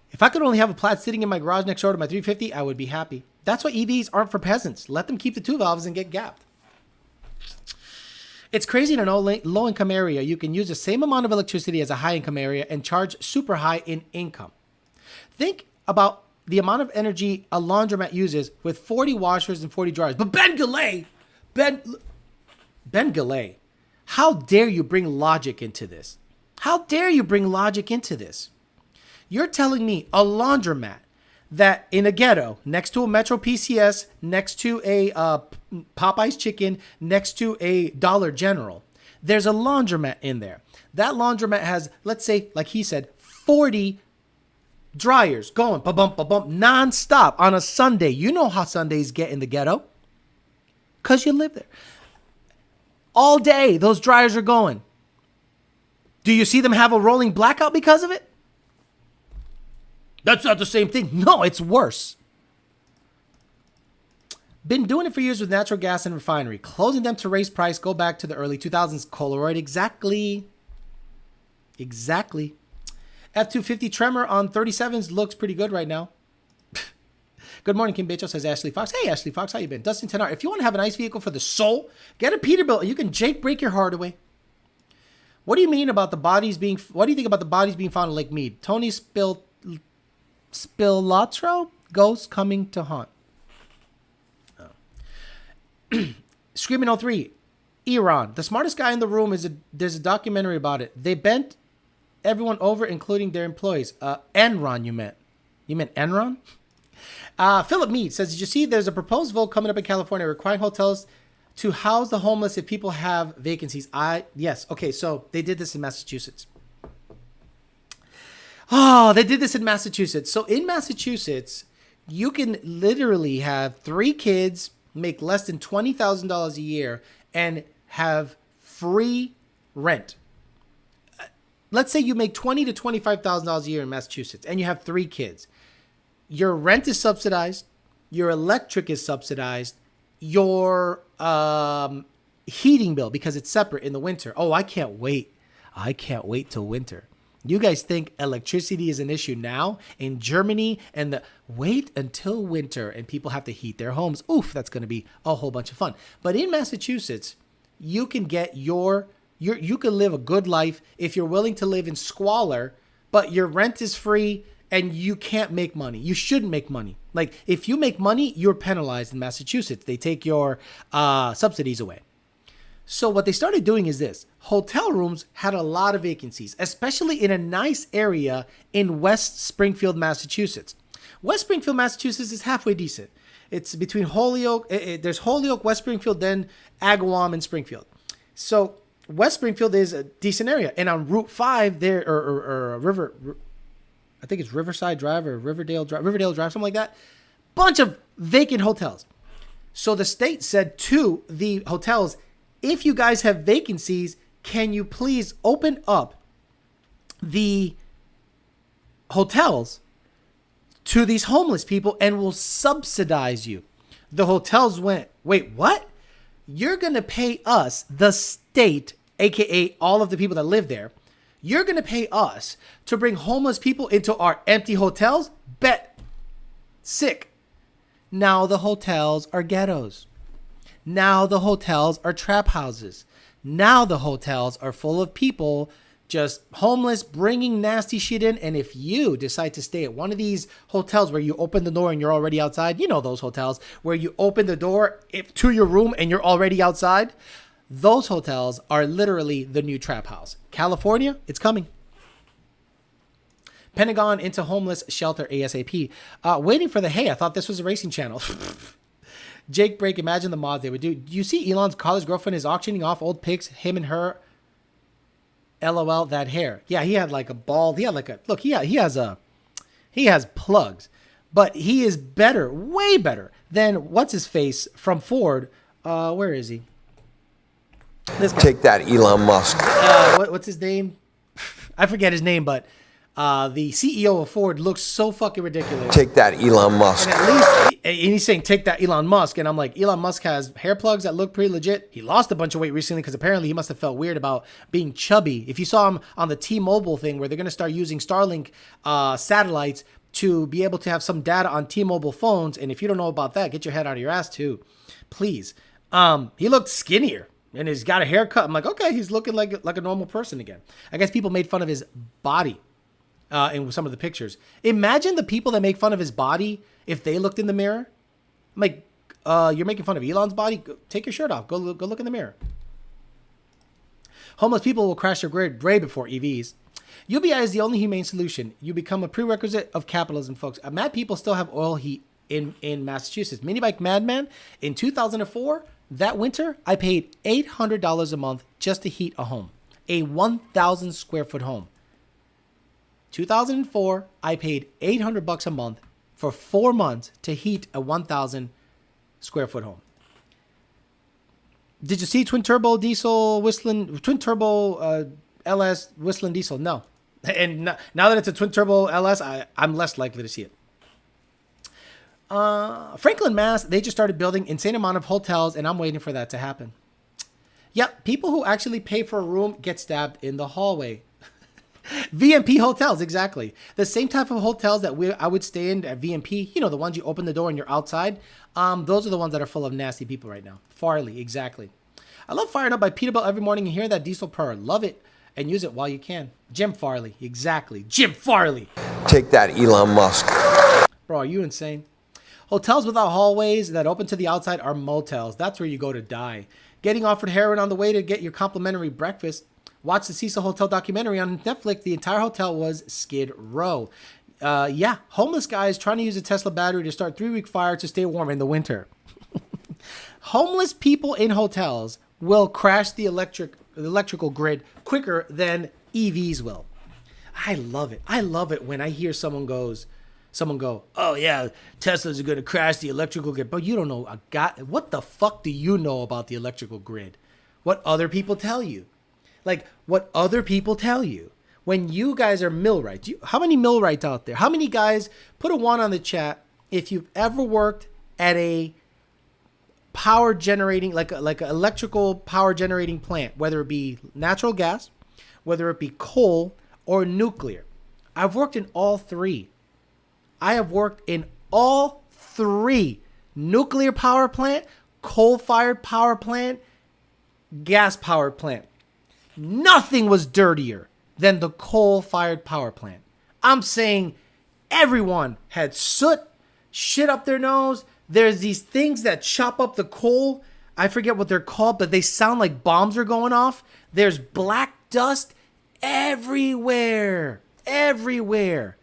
If I could only have a Plaid sitting in my garage next door to my 350, I would be happy. That's why EVs aren't for peasants. Let them keep the two valves and get gapped. It's crazy in a low-income area. You can use the same amount of electricity as a high-income area and charge super high in income. Think about the amount of energy a laundromat uses with 40 washers and 40 dryers. But Ben Gillay, how dare you bring logic into this? How dare you bring logic into this? You're telling me a laundromat that in a ghetto, next to a Metro PCS, next to a Popeye's Chicken, next to a Dollar General, there's a laundromat in there. That laundromat has, let's say, like he said, 40 dryers going ba-bump, ba-bump, non-stop on a Sunday. You know how Sundays get in the ghetto because you live there. All day, those dryers are going. Do you see them have a rolling blackout because of it? That's not the same thing. No, it's worse. Been doing it for years with natural gas and refinery. Closing them to raise price. Go back to the early 2000s. Polaroid. Exactly. F-250 Tremor on 37s looks pretty good right now. Good morning, Kim Bicho, says Ashley Fox. Hey, Ashley Fox, how you been? Dustin Tenar, if you want to have a nice vehicle for the soul, get a Peterbilt. You can Jake break your heart away. What do you mean about the bodies being... What do you think about the bodies being found in Lake Mead? Tony Spilotro? Ghost coming to haunt. Oh. Screaming 03. Iran. The smartest guy in the room there's a documentary about it. They bent everyone over, including their employees. Enron, you meant. You meant Enron? Philip Mead says, did you see there's a proposed vote coming up in California requiring hotels to house the homeless if people have vacancies? Yes. Okay, so they did this in Massachusetts. Oh, they did this in Massachusetts. So in Massachusetts, you can literally have 3 kids, make less than $20,000 a year, and have free rent. Let's say you make $20,000 to $25,000 a year in Massachusetts, and you have 3 kids. Your rent is subsidized. Your electric is subsidized. Your heating bill, because it's separate in the winter. Oh, I can't wait. I can't wait till winter. You guys think electricity is an issue now in Germany, and wait until winter and people have to heat their homes. Oof, that's going to be a whole bunch of fun. But in Massachusetts, you can get you can live a good life if you're willing to live in squalor, but your rent is free and you can't make money. You shouldn't make money. Like, if you make money, you're penalized in Massachusetts. They take your subsidies away. So what they started doing is this. Hotel rooms had a lot of vacancies, especially in a nice area in West Springfield, Massachusetts. West Springfield, Massachusetts is halfway decent. It's between Holyoke. There's Holyoke, West Springfield, then Agawam and Springfield. So West Springfield is a decent area. And on Route 5 there, I think it's Riverside Drive or Riverdale Drive, something like that. Bunch of vacant hotels. So the state said to the hotels, if you guys have vacancies, can you please open up the hotels to these homeless people and we'll subsidize you? The hotels went, wait, what? You're going to pay us, the state, aka all of the people that live there, you're going to pay us to bring homeless people into our empty hotels? Bet. Sick. Now the hotels are ghettos. Now the hotels are trap houses. Now the hotels are full of people just homeless, bringing nasty shit in. And if you decide to stay at one of these hotels where you open the door and you're already outside, you know those hotels where you open the door to your room and you're already outside, those hotels are literally the new trap house. California, it's coming. Pentagon into homeless shelter ASAP. Waiting for the hey, I thought this was a racing channel. Jake Break, imagine the mods they would do. Do you see Elon's college girlfriend is auctioning off old pics, him and her? LOL, that hair. Yeah, he had like a bald. He had like a look. He has plugs, but he is better, way better than what's his face from Ford. Where is he? This guy. Take that, Elon Musk. What's his name? I forget his name, but the CEO of Ford looks so fucking ridiculous. Take that, Elon Musk. And at least, and he's saying, take that, Elon Musk. And I'm like, Elon Musk has hair plugs that look pretty legit. He lost a bunch of weight recently because apparently he must have felt weird about being chubby. If you saw him on the T-Mobile thing where they're going to start using Starlink satellites to be able to have some data on T-Mobile phones. And if you don't know about that, get your head out of your ass too. Please. He looked skinnier. And he's got a haircut. I'm like, okay, he's looking like a normal person again. I guess people made fun of his body in some of the pictures. Imagine the people that make fun of his body if they looked in the mirror. I'm like, you're making fun of Elon's body? Go, take your shirt off. Go look in the mirror. Homeless people will crash their grade way before EVs. UBI is the only humane solution. You become a prerequisite of capitalism, folks. Mad people still have oil heat in Massachusetts. Mini Bike Madman, in 2004, that winter, I paid $800 a month just to heat a home. A 1,000 square foot home. 2004, I paid $800 a month for 4 months to heat a 1,000 square foot home. Did you see twin turbo LS whistling diesel? No. And now that it's a twin turbo LS, I'm less likely to see it. Franklin, Mass, they just started building insane amount of hotels, and I'm waiting for that to happen. Yep, people who actually pay for a room get stabbed in the hallway. VMP hotels, exactly. The same type of hotels that I would stay in at VMP, you know, the ones you open the door and you're outside. Those are the ones that are full of nasty people right now. Farley, exactly. I love firing up by Peterbilt every morning and hear that diesel purr. Love it and use it while you can. Jim Farley, exactly. Jim Farley. Take that, Elon Musk. Bro, are you insane? Hotels without hallways that open to the outside are motels. That's where you go to die. Getting offered heroin on the way to get your complimentary breakfast. Watch the Cecil Hotel documentary on Netflix. The entire hotel was Skid Row. Yeah, homeless guys trying to use a Tesla battery to start 3-week fire to stay warm in the winter. Homeless people in hotels will crash the electrical grid quicker than EVs will. I love it. I love it when I hear someone go, oh yeah, Teslas are going to crash the electrical grid. But you don't know what the fuck do you know about the electrical grid? What other people tell you? Like what other people tell you. When you guys are millwrights, how many millwrights out there? How many guys, put a 1 on the chat if you've ever worked at a power generating, like an electrical power generating plant, whether it be natural gas, whether it be coal or nuclear. I've worked in all three. I have worked in all three: nuclear power plant, coal-fired power plant, gas power plant. Nothing was dirtier than the coal-fired power plant. I'm saying everyone had soot, shit up their nose. There's these things that chop up the coal. I forget what they're called, but they sound like bombs are going off. There's black dust everywhere. Everywhere.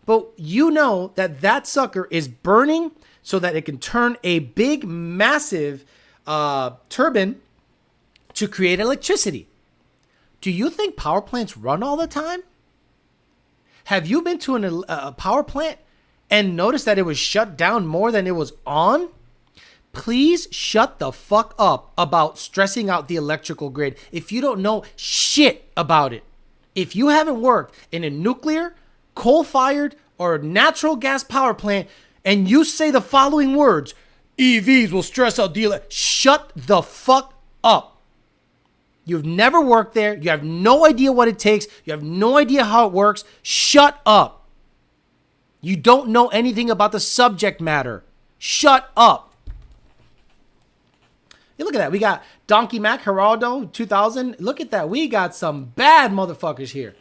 But you know that sucker is burning so that it can turn a big, massive turbine to create electricity. Do you think power plants run all the time? Have you been to a power plant and noticed that it was shut down more than it was on? Please shut the fuck up about stressing out the electrical grid if you don't know shit about it. If you haven't worked in a nuclear, coal-fired, or natural gas power plant, and you say the following words, EVs will stress out the shut the fuck up. You've never worked there. You have no idea what it takes. You have no idea how it works. Shut up. You don't know anything about the subject matter. Shut up. Hey, look at that. We got Donkey Mac Geraldo 2000. Look at that. We got some bad motherfuckers here.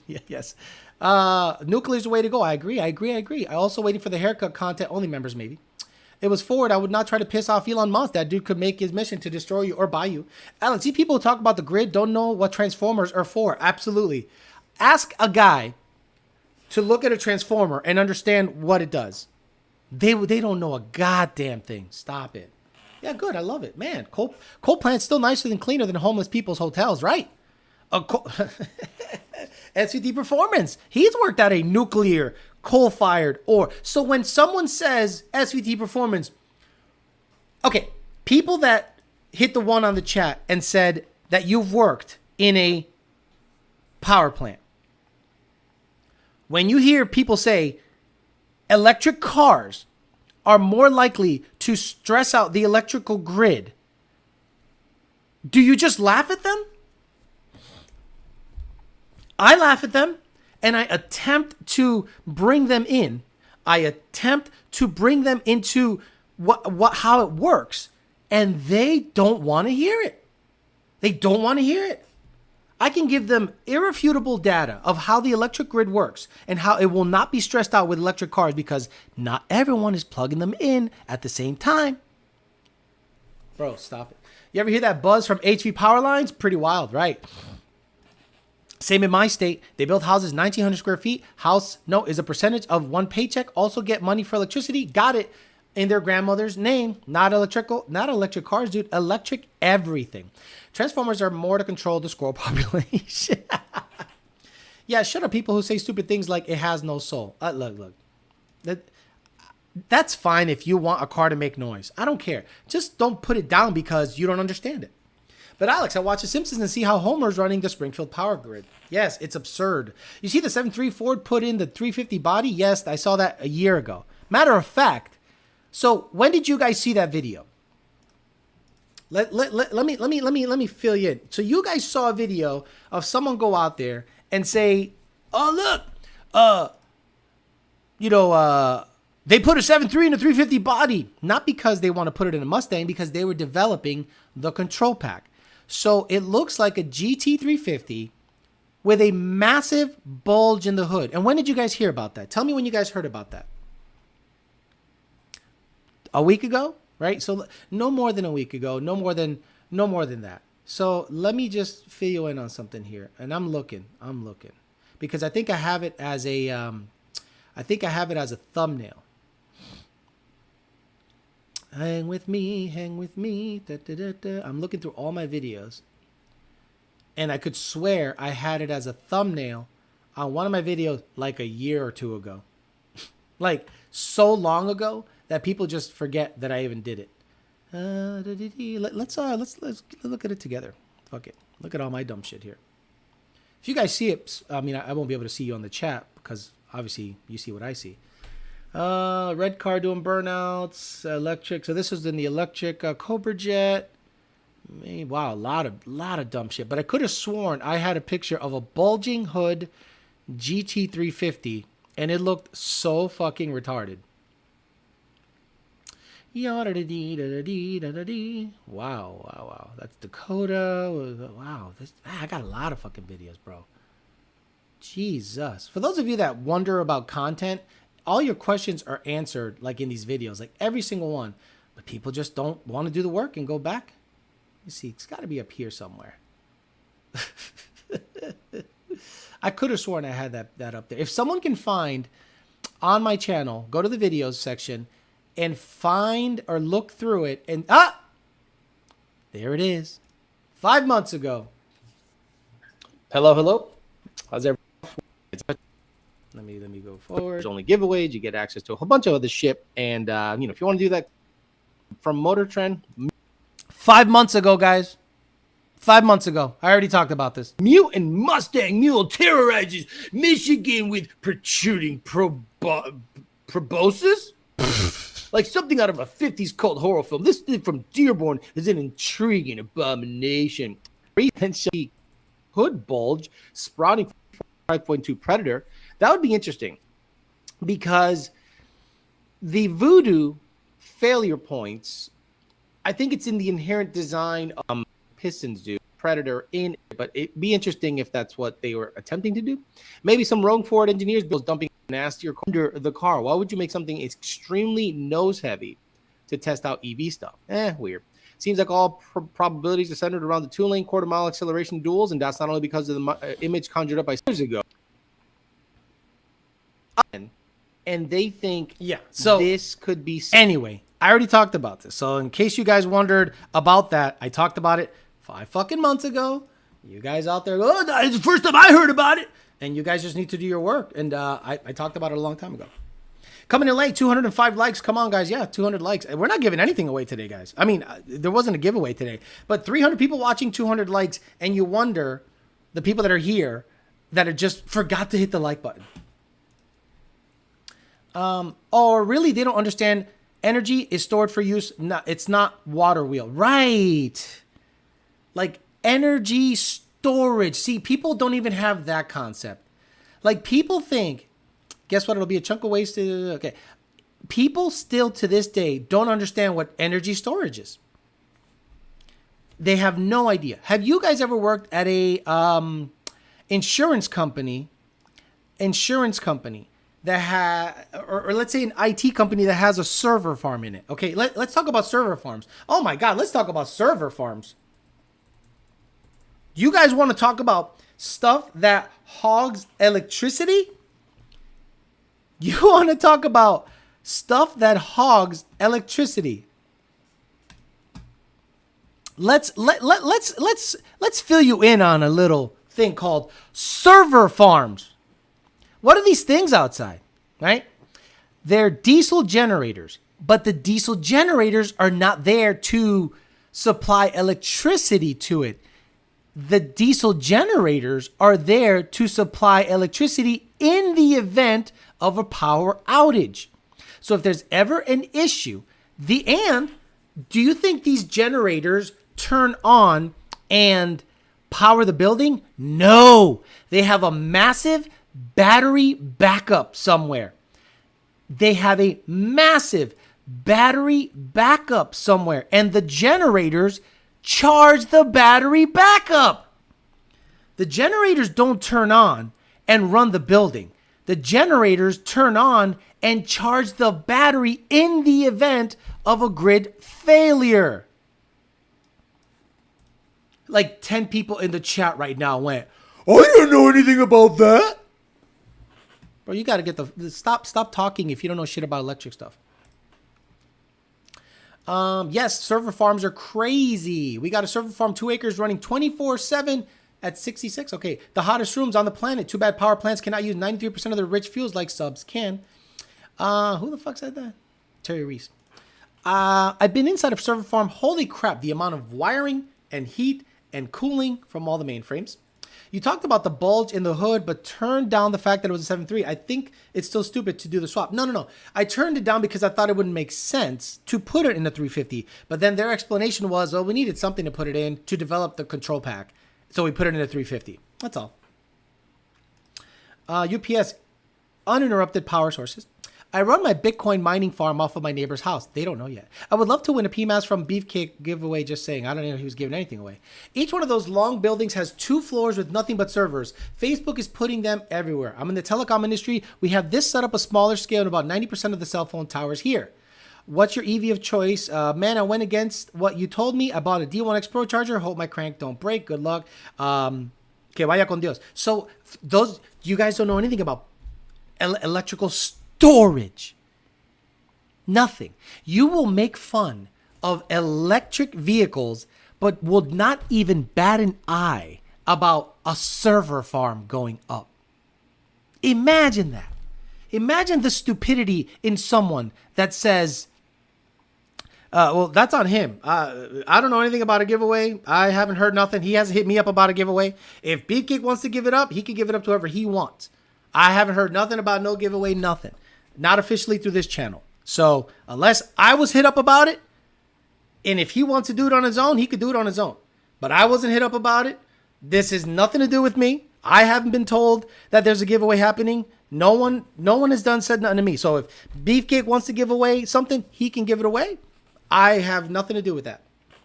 Yes. Nuclear's the way to go. I agree. I also waiting for the haircut content only members maybe. It was Ford. I would not try to piss off Elon Musk. That dude could make his mission to destroy you or buy you. Alan, see people who talk about the grid don't know what transformers are for. Absolutely. Ask a guy to look at a transformer and understand what it does. They don't know a goddamn thing. Stop it. Yeah, good. I love it. Man, coal plant's still nicer than cleaner than homeless people's hotels, right? SVT Performance. He's worked at a nuclear, coal-fired, or... So when someone says SVT Performance... Okay, people that hit the 1 on the chat and said that you've worked in a power plant. When you hear people say electric cars are more likely to stress out the electrical grid, do you just laugh at them? I laugh at them and I attempt to bring them in. I attempt to bring them into how it works, and they don't want to hear it. They don't want to hear it. I can give them irrefutable data of how the electric grid works and how it will not be stressed out with electric cars because not everyone is plugging them in at the same time. Bro, stop it. You ever hear that buzz from HV power lines? Pretty wild, right? Same in my state. They build houses 1,900 square feet. House, no, is a percentage of one paycheck. Also get money for electricity. Got it in their grandmother's name. Not electric cars, dude. Electric everything. Transformers are more to control the squirrel population. Yeah, shut up people who say stupid things like it has no soul. Look. That's fine if you want a car to make noise. I don't care. Just don't put it down because you don't understand it. But Alex, I watch The Simpsons and see how Homer's running the Springfield power grid. Yes, it's absurd. You see the 7.3 Ford put in the 350 body? Yes, I saw that a year ago. Matter of fact, so when did you guys see that video? Let me fill you in. So you guys saw a video of someone go out there and say, "Oh look, they put a 7.3 in a 350 body," not because they want to put it in a Mustang, because they were developing the control pack. So it looks like a GT350 with a massive bulge in the hood. And when did you guys hear about that? Tell me when you guys heard about that. A week ago, right? So no more than a week ago, no more than that. So let me just fill you in on something here. And I'm looking because I think I have it as a thumbnail. Hang with me. Da, da, da, da. I'm looking through all my videos, and I could swear I had it as a thumbnail on one of my videos like a year or two ago. Like so long ago that people just forget that I even did it. Let's look at it together. Fuck it. Look at all my dumb shit here. If you guys see it, I mean, I won't be able to see you on the chat because obviously you see what I see. Red car doing burnouts, electric. So this was in the electric Cobra Jet. Wow, a lot of dumb shit. But I could have sworn I had a picture of a bulging hood GT350, and it looked so fucking retarded. Wow. That's Dakota. Wow, I got a lot of fucking videos, bro. Jesus. For those of you that wonder about content, all your questions are answered like in these videos, like every single one. But people just don't want to do the work and go back. You see, it's got to be up here somewhere. I could have sworn I had that up there. If someone can find on my channel, go to the videos section and find or look through it, and there it is. 5 months ago. Hello. How's everyone? Let me go forward. There's only giveaways. You get access to a whole bunch of other shit. And, if you want to do that from Motor Trend, 5 months ago, guys. 5 months ago. I already talked about this. Mutant Mustang mule terrorizes Michigan with protruding proboscis? Like something out of a 50s cult horror film. This thing from Dearborn is an intriguing abomination. Hood bulge sprouting 5.2 Predator. That would be interesting because the Voodoo failure points, I think it's in the inherent design Pistons do, Predator in it, but it'd be interesting if that's what they were attempting to do. Maybe some rogue Ford engineers dumping nastier under the car. Why would you make something extremely nose heavy to test out EV stuff? Weird. Seems like all probabilities are centered around the 2-lane quarter-mile acceleration duels, and that's not only because of the image conjured up by years ago. And they think, so this could be. Anyway, I already talked about this. So in case you guys wondered about that, I talked about it 5 fucking months ago. You guys out there, it's the first time I heard about it. And you guys just need to do your work. And I talked about it a long time ago. Coming in late, 205 likes. Come on, guys. Yeah, 200 likes. We're not giving anything away today, guys. I mean, there wasn't a giveaway today. But 300 people watching, 200 likes. And you wonder, the people that are here, that are just forgot to hit the like button. Or really, they don't understand energy is stored for use. No, it's not water wheel. Right. Like energy storage. See, people don't even have that concept. Like people think, guess what? It'll be a chunk of waste. Okay. People still to this day don't understand what energy storage is. They have no idea. Have you guys ever worked at a insurance company that or let's say an IT company that has a server farm in it? Okay, let's talk about server farms. Oh my God, let's talk about server farms. You guys want to talk about stuff that hogs electricity? You want to talk about stuff that hogs electricity? Let's fill you in on a little thing called server farms. What are these things outside, right? They're diesel generators, but the diesel generators are not there to supply electricity to it. The diesel generators are there to supply electricity in the event of a power outage. So if there's ever an issue, do you think these generators turn on and power the building? No. They have a massive battery backup somewhere. They have a massive battery backup somewhere. And the generators charge the battery backup. The generators don't turn on and run the building. The generators turn on and charge the battery in the event of a grid failure. Like 10 people in the chat right now went, I didn't know anything about that. Bro, you got to get stop talking if you don't know shit about electric stuff. Yes, server farms are crazy. We got a server farm 2 acres running 24/7 at 66. Okay, the hottest rooms on the planet. Too bad power plants cannot use 93% of their rich fuels like subs can. Who the fuck said that? Terry Reese. I've been inside of server farm. Holy crap, the amount of wiring and heat and cooling from all the mainframes. You talked about the bulge in the hood, but turned down the fact that it was a 7.3. I think it's still stupid to do the swap. No. I turned it down because I thought it wouldn't make sense to put it in the 350. But then their explanation was, well, we needed something to put it in to develop the control pack. So we put it in the 350. That's all. UPS, uninterrupted power sources. I run my Bitcoin mining farm off of my neighbor's house. They don't know yet. I would love to win a PMAS from Beefcake giveaway, just saying. I don't know if he was giving anything away. Each one of those long buildings has 2 floors with nothing but servers. Facebook is putting them everywhere. I'm in the telecom industry. We have this set up a smaller scale and about 90% of the cell phone towers here. What's your EV of choice? Man, I went against what you told me. I bought a D1X Pro charger. Hope my crank don't break. Good luck. Que vaya con Dios. So you guys don't know anything about electrical storage. Nothing. You will make fun of electric vehicles, but will not even bat an eye about a server farm going up. Imagine that. Imagine the stupidity in someone that says, well, that's on him. I don't know anything about a giveaway. I haven't heard nothing. He hasn't hit me up about a giveaway. If Beefcake wants to give it up, he can give it up to whoever he wants. I haven't heard nothing about no giveaway, nothing. Not officially through this channel. So unless I was hit up about it, and if he wants to do it on his own, he could do it on his own. But I wasn't hit up about it. This has nothing to do with me. I haven't been told that there's a giveaway happening. No one has said nothing to me. So if Beefcake wants to give away something, he can give it away. I have nothing to do with that.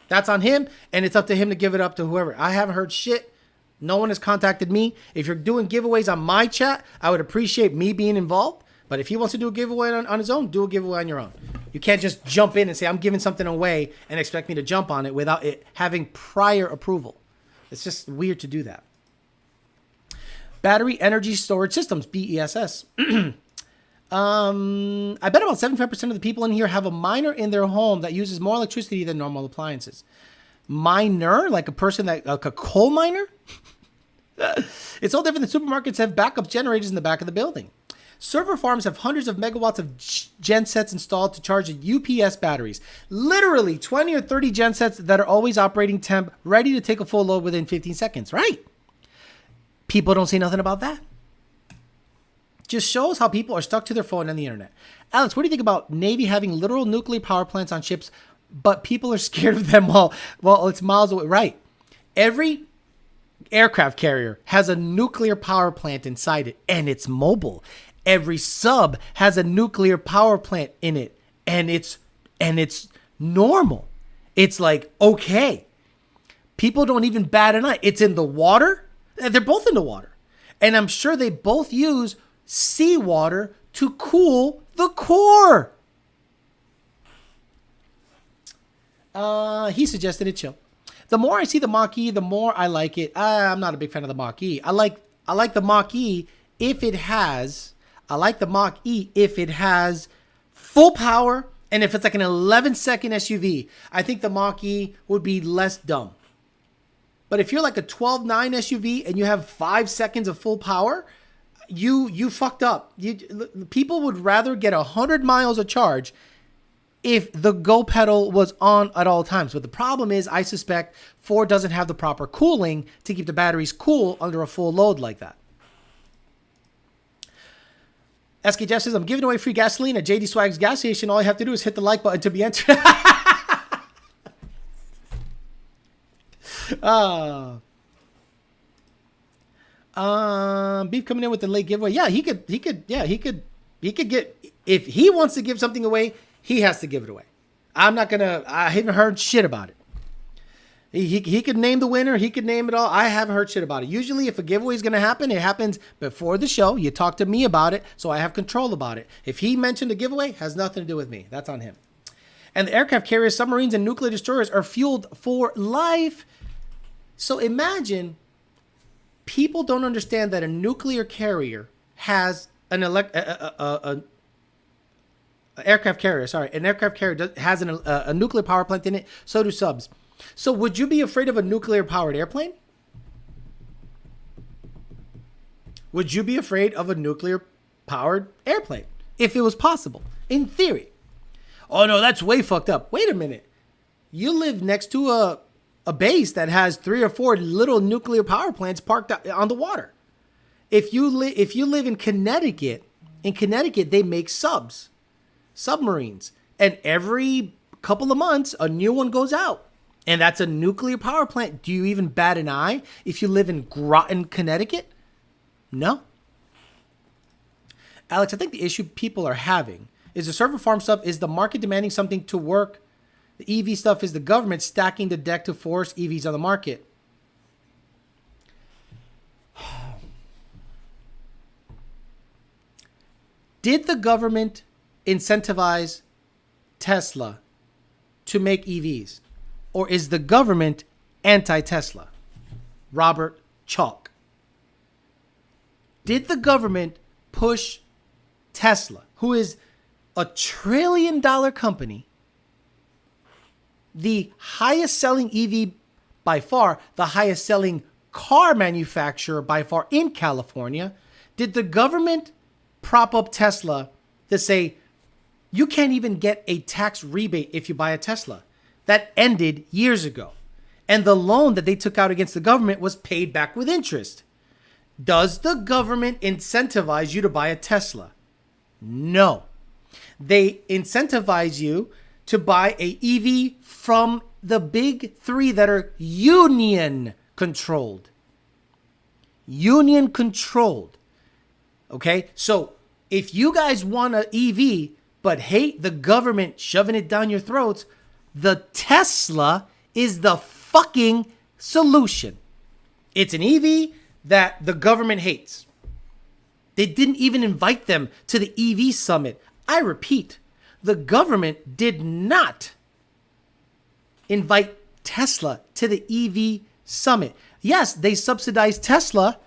That's on him, and it's up to him to give it up to whoever. I haven't heard shit. No one has contacted me. If you're doing giveaways on my chat, I would appreciate me being involved. But if he wants to do a giveaway on his own, do a giveaway on your own. You can't just jump in and say, I'm giving something away and expect me to jump on it without it having prior approval. It's just weird to do that. Battery Energy Storage Systems, BESS. I bet about 75% of the people in here have a miner in their home that uses more electricity than normal appliances. Miner? Like a person like a coal miner? It's all different than supermarkets have backup generators in the back of the building. Server farms have hundreds of megawatts of gensets installed to charge UPS batteries. Literally 20 or 30 gensets that are always operating temp, ready to take a full load within 15 seconds. Right. People don't say nothing about that. Just shows how people are stuck to their phone and the internet. Alex, what do you think about Navy having literal nuclear power plants on ships, but people are scared of them while it's miles away? Right. Every aircraft carrier has a nuclear power plant inside it, and it's mobile. Every sub has a nuclear power plant in it, and it's normal. It's like, okay. People don't even bat an eye. It's in the water. They're both in the water. And I'm sure they both use seawater to cool the core. He suggested it chill. The more I see the Mach-E, the more I like it. I'm not a big fan of the Mach-E. I like the Mach-E if it has... I like the Mach-E if it has full power and if it's like an 11-second SUV. I think the Mach-E would be less dumb. But if you're like a 12.9 SUV and you have 5 seconds of full power, you fucked up. People would rather get 100 miles of charge if the go pedal was on at all times. But the problem is, I suspect Ford doesn't have the proper cooling to keep the batteries cool under a full load like that. SK Jeff says, I'm giving away free gasoline at JD Swag's gas station. All you have to do is hit the like button to be entered. Beef coming in with the late giveaway. Yeah, he could get, if he wants to give something away, he has to give it away. I haven't heard shit about it. He could name the winner. He could name it all. I haven't heard shit about it. Usually if a giveaway is going to happen, it happens before the show. You talk to me about it, so I have control about it. If he mentioned a giveaway, it has nothing to do with me. That's on him. And the aircraft carriers, submarines, and nuclear destroyers are fueled for life. So imagine people don't understand that a nuclear carrier has an aircraft carrier. Sorry, an aircraft carrier has a nuclear power plant in it. So do subs. So would you be afraid of a nuclear powered airplane? Would you be afraid of a nuclear powered airplane if it was possible? In theory. Oh no, that's way fucked up. Wait a minute. You live next to a base that has 3 or 4 little nuclear power plants parked on the water. If you live in Connecticut they make submarines, and every couple of months a new one goes out. And that's a nuclear power plant. Do you even bat an eye if you live in Groton, Connecticut? No. Alex, I think the issue people are having is the server farm stuff is the market demanding something to work. The EV stuff is the government stacking the deck to force EVs on the market. Did the government incentivize Tesla to make EVs? Or is the government anti-Tesla? Robert Chalk. Did the government push Tesla, who is a $1 trillion company, the highest selling EV by far, the highest selling car manufacturer by far in California? Did the government prop up Tesla to say, you can't even get a tax rebate if you buy a Tesla? That ended years ago. And the loan that they took out against the government was paid back with interest. Does the government incentivize you to buy a Tesla? No. They incentivize you to buy a EV from the big 3 that are union controlled. Union controlled. Okay? So if you guys want an EV but hate the government shoving it down your throats, the Tesla is the fucking solution. It's an EV that the government hates. They didn't even invite them to the EV summit. I repeat, the government did not invite Tesla to the EV summit. Yes, they subsidized Tesla.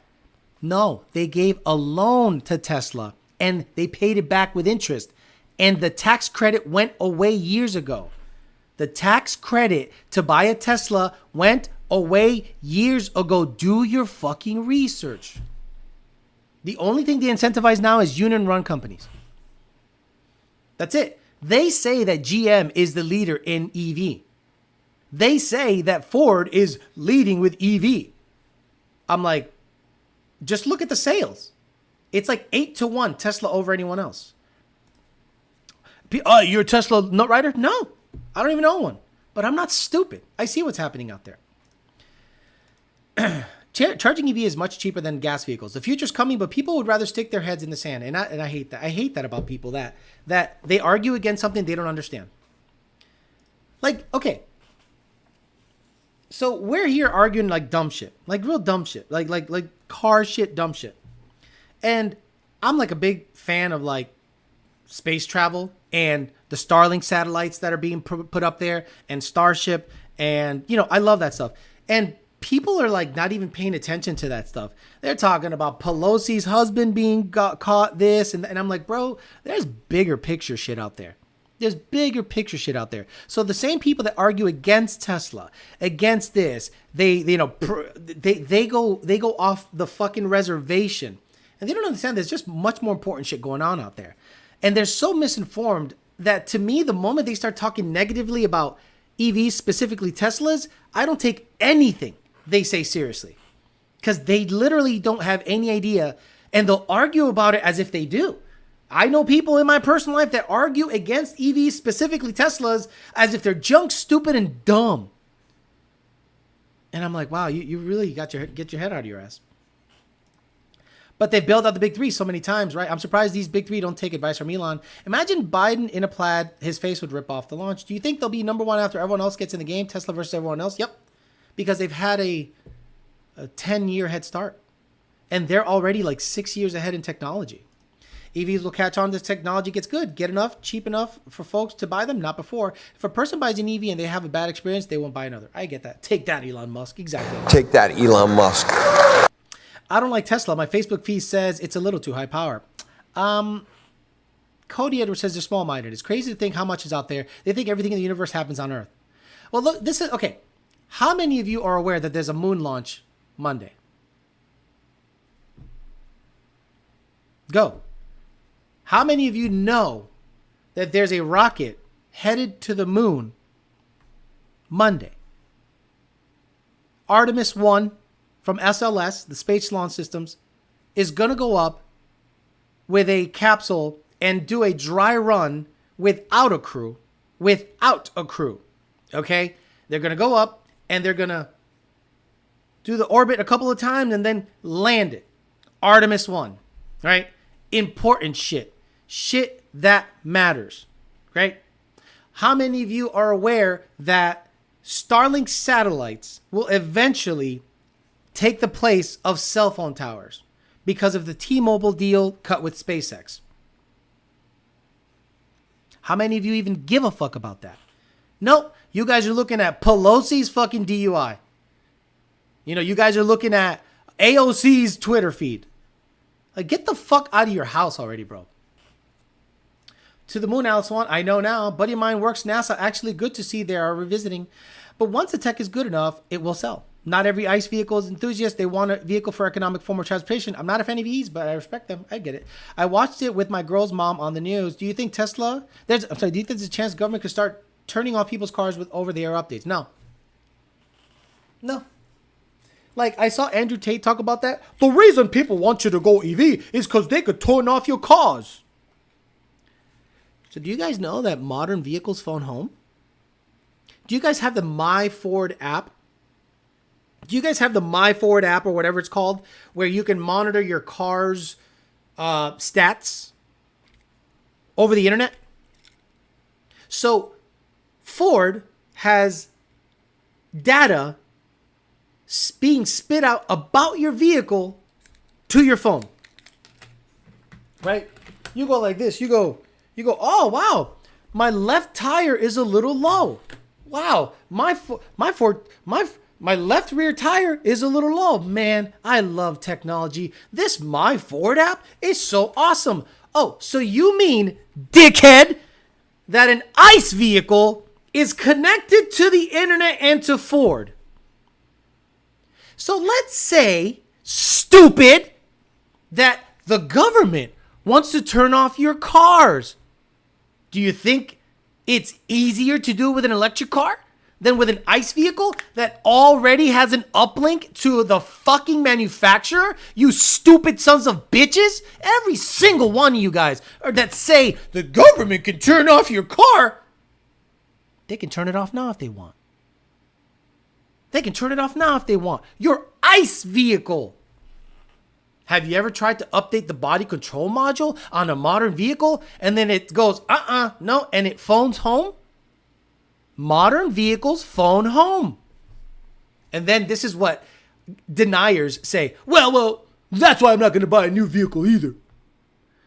No, they gave a loan to Tesla and they paid it back with interest. And the tax credit went away years ago. The tax credit to buy a Tesla went away years ago. Do your fucking research. The only thing they incentivize now is union-run companies. That's it. They say that GM is the leader in EV. They say that Ford is leading with EV. I'm like, just look at the sales. It's like 8-1 Tesla over anyone else. You're a Tesla nut rider? No. I don't even own one, but I'm not stupid. I see what's happening out there. Charging EV is much cheaper than gas vehicles. The future's coming, but people would rather stick their heads in the sand. And I hate that. I hate that about people that they argue against something they don't understand. Like, okay. So we're here arguing like dumb shit, like real dumb shit, like car shit, dumb shit. And I'm like a big fan of like space travel and the Starlink satellites that are being put up there and Starship. And, you know, I love that stuff. And people are like not even paying attention to that stuff. They're talking about Pelosi's husband being caught this. And I'm like, bro, there's bigger picture shit out there. There's bigger picture shit out there. So the same people that argue against Tesla, against this, they go off the fucking reservation. And they don't understand there's just much more important shit going on out there. And they're so misinformed that to me, the moment they start talking negatively about EVs, specifically Teslas, I don't take anything they say seriously. Because they literally don't have any idea. And they'll argue about it as if they do. I know people in my personal life that argue against EVs, specifically Teslas, as if they're junk, stupid, and dumb. And I'm like, wow, you really get your head out of your ass. But they've bailed out the big three so many times, right? I'm surprised these big three don't take advice from Elon. Imagine Biden in a plaid, his face would rip off the launch. Do you think they'll be number one after everyone else gets in the game? Tesla versus everyone else? Yep. Because they've had a 10-year head start. And they're already like 6 years ahead in technology. EVs will catch on. This technology gets good, get enough, cheap enough for folks to buy them, not before. If a person buys an EV and they have a bad experience, they won't buy another. I get that. Take that, Elon Musk. Exactly. Take that, Elon Musk. I don't like Tesla. My Facebook feed says it's a little too high power. Cody Edwards says they're small-minded. It's crazy to think how much is out there. They think everything in the universe happens on Earth. Well, look, this is, okay. How many of you are aware that there's a moon launch Monday? Go. How many of you know that there's a rocket headed to the moon Monday? Artemis 1 from SLS, the Space Launch Systems, is going to go up with a capsule and do a dry run without a crew. Okay? They're going to go up and they're going to do the orbit a couple of times and then land it. Artemis 1, right? Important shit. Shit that matters, right? How many of you are aware that Starlink satellites will eventually take the place of cell phone towers because of the T-Mobile deal cut with SpaceX? How many of you even give a fuck about that? Nope. You guys are looking at Pelosi's fucking DUI. You know, you guys are looking at AOC's Twitter feed. Like, get the fuck out of your house already, bro. To the moon, Alice Swan. I know now. Buddy of mine works NASA. Actually, good to see they are revisiting. But once the tech is good enough, it will sell. Not every ICE vehicle is enthusiast. They want a vehicle for economic form of transportation. I'm not a fan of EVs, but I respect them. I get it. I watched it with my girl's mom on the news. Do you think do you think there's a chance government could start turning off people's cars with over-the-air updates? No. Like, I saw Andrew Tate talk about that. The reason people want you to go EV is because they could turn off your cars. So do you guys know that modern vehicles phone home? Do you guys have the My Ford app? Do you guys have the My Ford app or whatever it's called, where you can monitor your car's stats over the internet? So Ford has data being spit out about your vehicle to your phone. Right? You go like this. You go, oh, wow, my left tire is a little low. Wow, my left rear tire is a little low. Man, I love technology. This My Ford app is so awesome. Oh, so you mean, dickhead, that an ICE vehicle is connected to the internet and to Ford? So let's say, stupid, that the government wants to turn off your cars. Do you think it's easier to do it with an electric car than with an ICE vehicle that already has an uplink to the fucking manufacturer? You stupid sons of bitches. Every single one of you guys that say the government can turn off your car, they can turn it off now if they want. Your ICE vehicle. Have you ever tried to update the body control module on a modern vehicle and then it goes, no, and it phones home? Modern vehicles phone home. And then this is what deniers say. Well, that's why I'm not going to buy a new vehicle either.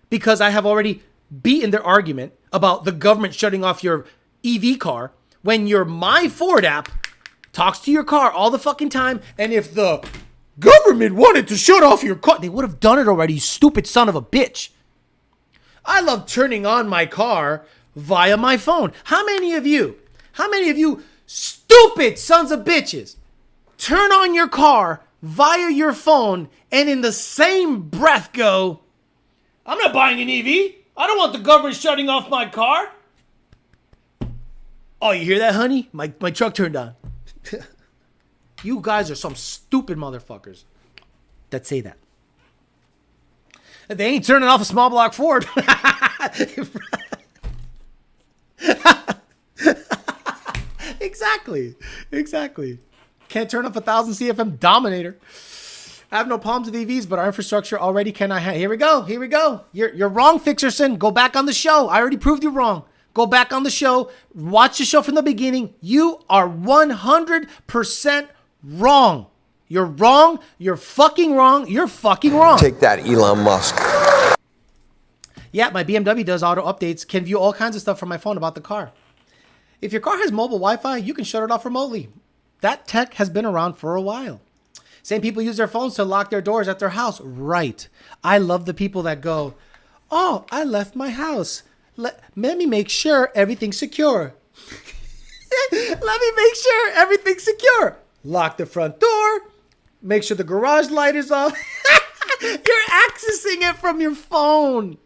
Because I have already beaten their argument about the government shutting off your EV car when your My Ford app talks to your car all the fucking time. And if the government wanted to shut off your car, they would have done it already, you stupid son of a bitch. I love turning on my car via my phone. How many of you stupid sons of bitches turn on your car via your phone and in the same breath go, I'm not buying an EV. I don't want the government shutting off my car. Oh, you hear that, honey? My truck turned on. You guys are some stupid motherfuckers that say that. They ain't turning off a small block Ford. Exactly. Can't turn off 1,000 CFM Dominator. I have no problems with EVs, but our infrastructure already cannot. Here we go. You're wrong, Fixerson. Go back on the show. I already proved you wrong. Go back on the show. Watch the show from the beginning. You are 100% wrong. You're wrong. You're fucking wrong. You're fucking wrong. Take that, Elon Musk. Yeah, my BMW does auto updates. Can view all kinds of stuff from my phone about the car. If your car has mobile Wi-Fi, you can shut it off remotely. That tech has been around for a while. Same people use their phones to lock their doors at their house. Right. I love the people that go, oh, I left my house. Let me make sure everything's secure. Let me make sure everything's secure. Lock the front door. Make sure the garage light is off. You're accessing it from your phone.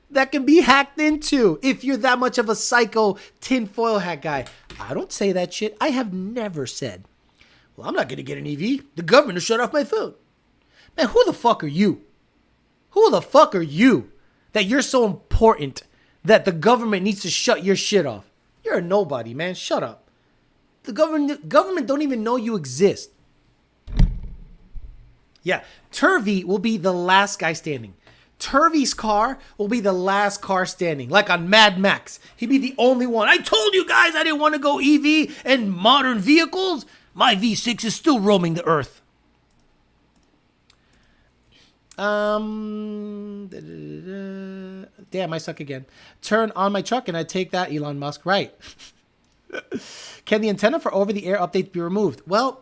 That can be hacked into if you're that much of a psycho tinfoil hat guy. I don't say that shit. I have never said, well, I'm not going to get an EV. The government will shut off my phone. Man, who the fuck are you? Who the fuck are you that you're so important that the government needs to shut your shit off? You're a nobody, man. Shut up. The government don't even know you exist. Yeah, Turvey will be the last guy standing. Turvey's car will be the last car standing, like on Mad Max. He'd be the only one. I told you guys I didn't want to go EV and modern vehicles. My V6 is still roaming the earth. Damn, I suck again. Turn on my truck and I take that, Elon Musk. Right. Can the antenna for over-the-air updates be removed? Well,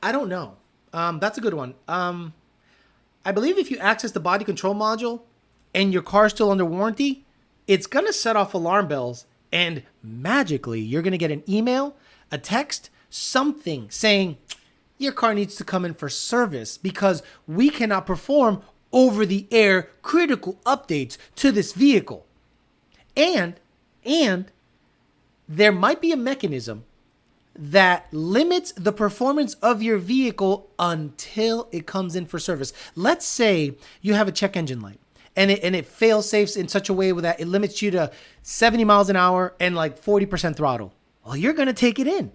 I don't know. That's a good one. I believe if you access the body control module and your car's still under warranty, it's going to set off alarm bells and magically you're going to get an email, a text, something saying your car needs to come in for service because we cannot perform over-the-air critical updates to this vehicle. And there might be a mechanism that limits the performance of your vehicle until it comes in for service. Let's say you have a check engine light and it fail safes in such a way that it limits you to 70 miles an hour and like 40% throttle. Well, you're going to take it in,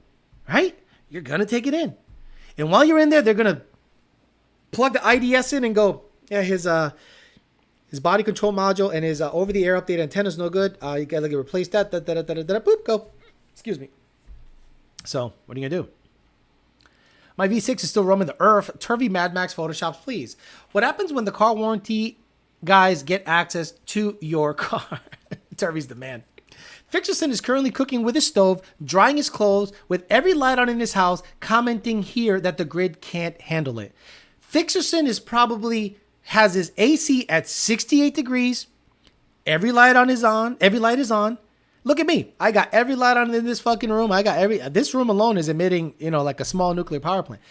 right? You're going to take it in. And while you're in there, they're going to plug the IDS in and go, yeah, his body control module and his over-the-air update antenna is no good. You got to replace that. Boop, go. Excuse me. So, what are you going to do? My V6 is still roaming the earth. Turvey Mad Max Photoshops, please. What happens when the car warranty guys get access to your car? Turvey's the man. Fixerson is currently cooking with his stove, drying his clothes, with every light on in his house, commenting here that the grid can't handle it. Fixerson is probably has his AC at 68 degrees. Every light is on. Look at me. I got every light on in this fucking room. This room alone is emitting, like a small nuclear power plant.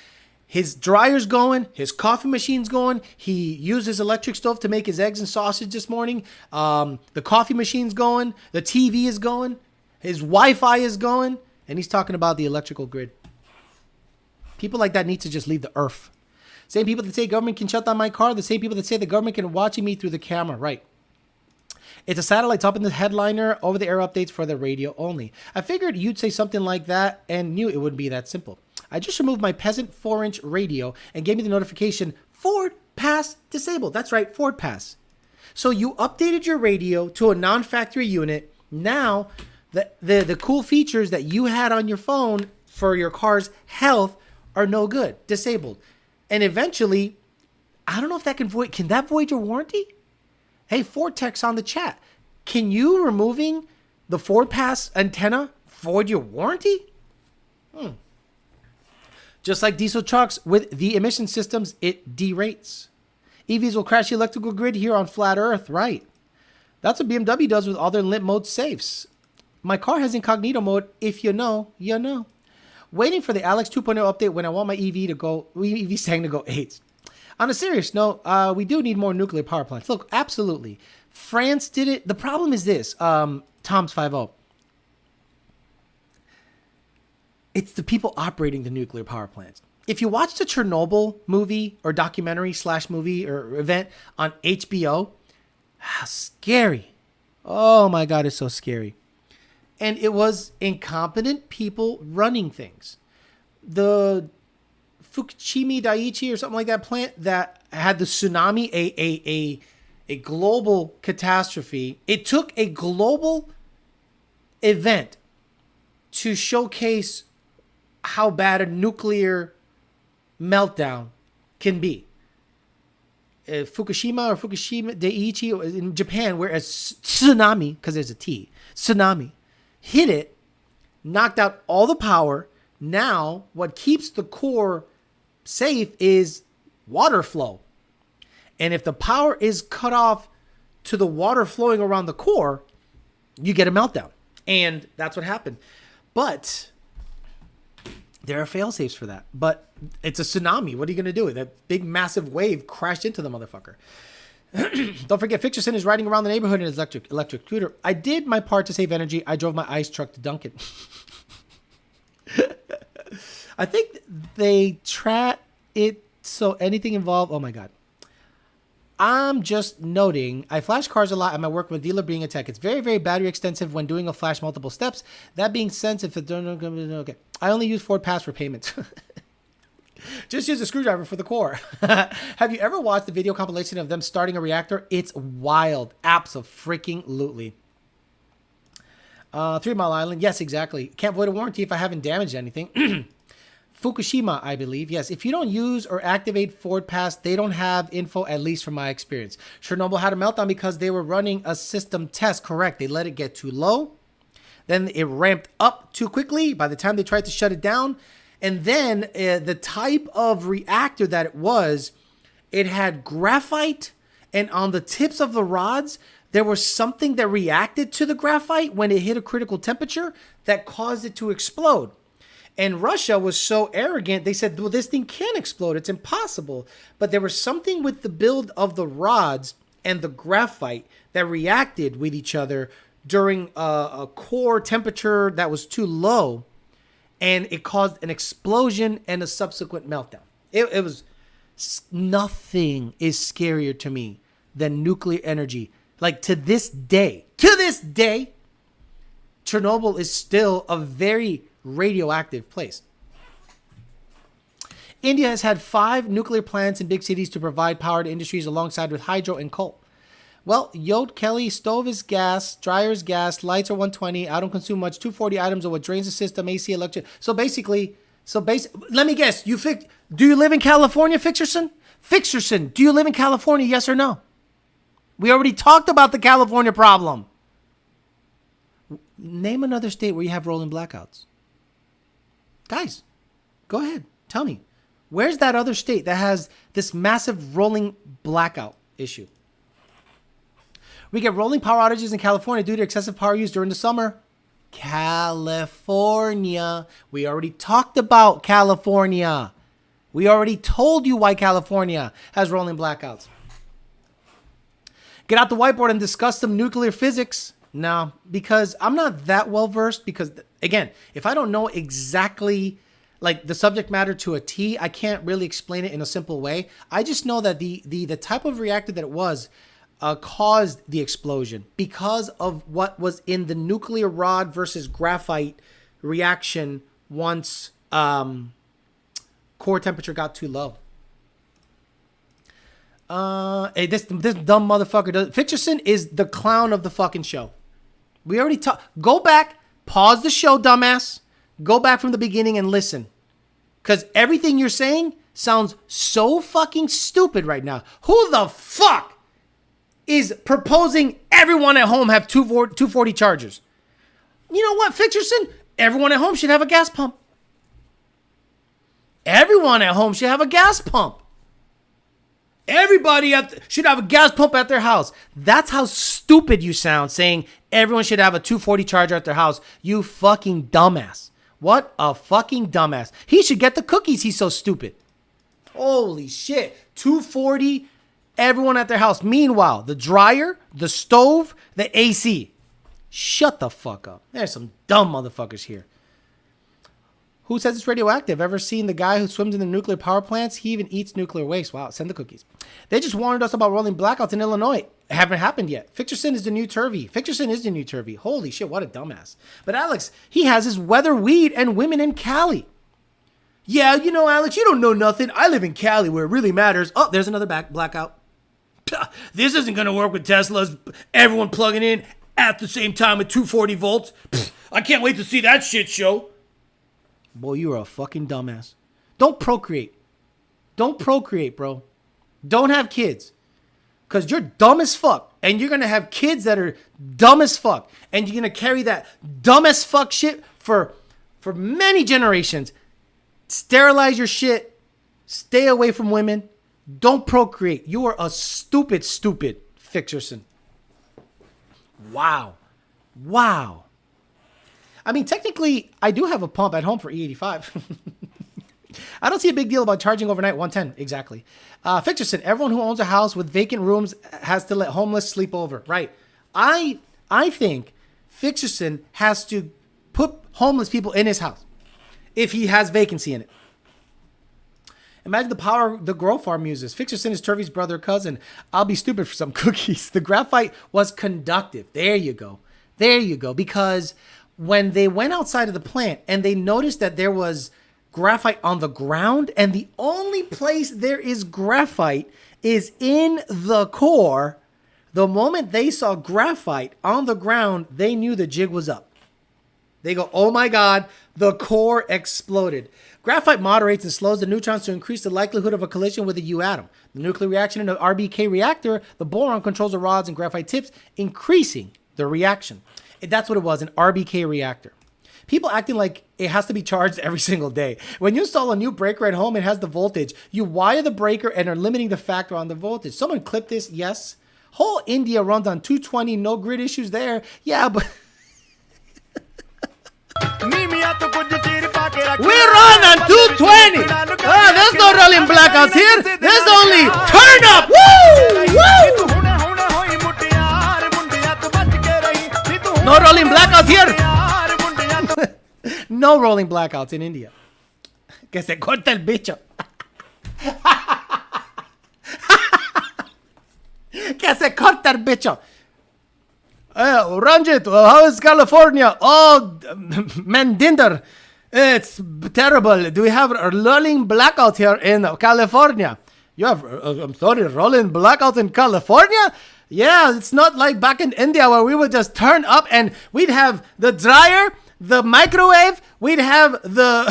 His dryer's going. His coffee machine's going. He used his electric stove to make his eggs and sausage this morning. The coffee machine's going. The TV is going. His Wi-Fi is going. And he's talking about the electrical grid. People like that need to just leave the earth. Same people that say government can shut down my car. The same people that say the government can watching me through the camera. Right. It's a satellite top in the headliner, over-the-air updates for the radio only. I figured you'd say something like that and knew it wouldn't be that simple. I just removed my Peasant 4-inch radio and gave me the notification, Ford Pass disabled. That's right, Ford Pass. So you updated your radio to a non-factory unit. Now, the cool features that you had on your phone for your car's health are no good, disabled. And eventually, I don't know if that can that void your warranty? Hey, Ford Tech's on the chat. Can you removing the Ford Pass antenna void your warranty? Just like diesel trucks with the emission systems, it derates. EVs will crash the electrical grid here on flat Earth, right? That's what BMW does with all their limp mode safes. My car has incognito mode. If you know, you know. Waiting for the Alex 2.0 update when I want my EV Sang to go 8. On a serious note, we do need more nuclear power plants. Look, absolutely. France did it. The problem is this, Tom's 50. It's the people operating the nuclear power plants. if you watch the Chernobyl movie or documentary / movie or event on HBO, scary. Oh my God, it's so scary. And it was incompetent people running things. The Fukushima Daiichi or something like that plant that had the tsunami, a global catastrophe. It took a global event to showcase how bad a nuclear meltdown can be. Fukushima Daiichi in Japan, whereas tsunami, because there's a T, tsunami, hit it, knocked out all the power. Now, what keeps the core safe is water flow. And if the power is cut off to the water flowing around the core, you get a meltdown. And that's what happened. But there are fail-safes for that. But it's a tsunami. What are you going to do? That big, massive wave crashed into the motherfucker. Don't forget, Fickerson is riding around the neighborhood in his electric scooter. I did my part to save energy. I drove my ice truck to Dunkin'. I think they track it so anything involved. Oh, my God. I'm just noting, I flash cars a lot at my work with dealer being a tech. It's very, very battery extensive when doing a flash multiple steps. That being said, if it okay, I only use Ford Pass for payments. Just use a screwdriver for the core. Have you ever watched the video compilation of them starting a reactor? It's wild. Abso-freaking-lutely. 3 Mile Island. Yes, exactly. Can't void a warranty if I haven't damaged anything. Fukushima, I believe. Yes, if you don't use or activate Ford Pass, they don't have info, at least from my experience. Chernobyl had a meltdown because they were running a system test. Correct. They let it get too low. Then it ramped up too quickly by the time they tried to shut it down. And then the type of reactor that it was, it had graphite. And on the tips of the rods, there was something that reacted to the graphite when it hit a critical temperature that caused it to explode. And Russia was so arrogant, they said, well, this thing can't explode. It's impossible. But there was something with the build of the rods and the graphite that reacted with each other during a core temperature that was too low. And it caused an explosion and a subsequent meltdown. It was nothing is scarier to me than nuclear energy. Like to this day, Chernobyl is still a very radioactive place. India has had 5 nuclear plants in big cities to provide power to industries alongside with hydro and coal. Well, Yod Kelly, stove is gas, dryer is gas, lights are 120, I don't consume much, 240 items are what drains the system, AC, electric. So basically, let me guess, do you live in California, Fixerson? Fixerson, do you live in California, yes or no? We already talked about the California problem. Name another state where you have rolling blackouts. Guys, go ahead. Tell me. Where's that other state that has this massive rolling blackout issue? We get rolling power outages in California due to excessive power use during the summer. California. We already talked about California. We already told you why California has rolling blackouts. Get out the whiteboard and discuss some nuclear physics. No, because I'm not that well versed because, again, if I don't know exactly like the subject matter to a T, I can't really explain it in a simple way. I just know that the type of reactor that it was caused the explosion because of what was in the nuclear rod versus graphite reaction once core temperature got too low. Hey, this dumb motherfucker. Fitcherson is the clown of the fucking show. We already talked. Go back, pause the show, dumbass. Go back from the beginning and listen. Because everything you're saying sounds so fucking stupid right now. Who the fuck is proposing everyone at home have 240 chargers? You know what, Fitcherson? Everyone at home should have a gas pump. Everyone at home should have a gas pump. Everybody should have a gas pump at their house. That's how stupid you sound saying everyone should have a 240 charger at their house. You fucking dumbass. What a fucking dumbass. He should get the cookies. He's so stupid. Holy shit. 240, everyone at their house. Meanwhile, the dryer, the stove, the AC. Shut the fuck up. There's some dumb motherfuckers here. Who says it's radioactive? Ever seen the guy who swims in the nuclear power plants? He even eats nuclear waste. Wow, send the cookies. They just warned us about rolling blackouts in Illinois. It haven't happened yet. Fickerson is the new Turvey. Fickerson is the new Turvey. Holy shit, what a dumbass. But Alex, he has his weather, weed, and women in Cali. Yeah, you know, Alex, you don't know nothing. I live in Cali where it really matters. Oh, there's another blackout. This isn't going to work with Teslas. Everyone plugging in at the same time at 240 volts. I can't wait to see that shit show. Boy, you are a fucking dumbass. Don't procreate. Don't procreate, bro. Don't have kids. Because you're dumb as fuck. And you're going to have kids that are dumb as fuck. And you're going to carry that dumb as fuck shit for many generations. Sterilize your shit. Stay away from women. Don't procreate. You are a stupid Fickerson. Wow. Wow. I mean, technically, I do have a pump at home for E85. I don't see a big deal about charging overnight 110. Exactly. Fickerson, everyone who owns a house with vacant rooms has to let homeless sleep over. Right. I think Fickerson has to put homeless people in his house if he has vacancy in it. Imagine the power the grow farm uses. Fickerson is Turvey's brother or cousin. I'll be stupid for some cookies. The graphite was conductive. There you go. There you go. Because when they went outside of the plant and they noticed that there was graphite on the ground, and the only place there is graphite is in the core, the moment they saw graphite on the ground, they knew the jig was up. They go, oh my God, the core exploded. Graphite moderates and slows the neutrons to increase the likelihood of a collision with a U atom. The nuclear reaction in an RBK reactor, the boron controls the rods and graphite tips, increasing the reaction. That's what it was, an RBK reactor. People acting like it has to be charged every single day. When you install a new breaker at home, it has the voltage. You wire the breaker and are limiting the factor on the voltage. Someone clip this, yes. Whole India runs on 220, no grid issues there. Yeah, but... We run on 220. There's no rolling blackouts here. There's only turn up. Woo! Woo! No rolling blackouts here. No rolling blackouts in India. Que se corta el bicho. Que se corta el bicho. Ranjit, how is California? Oh, Mandinder. It's terrible. Do we have a rolling blackout here in California? You have, I'm sorry, rolling blackouts in California? Yeah, it's not like back in India where we would just turn up and we'd have the dryer, the microwave, we'd have the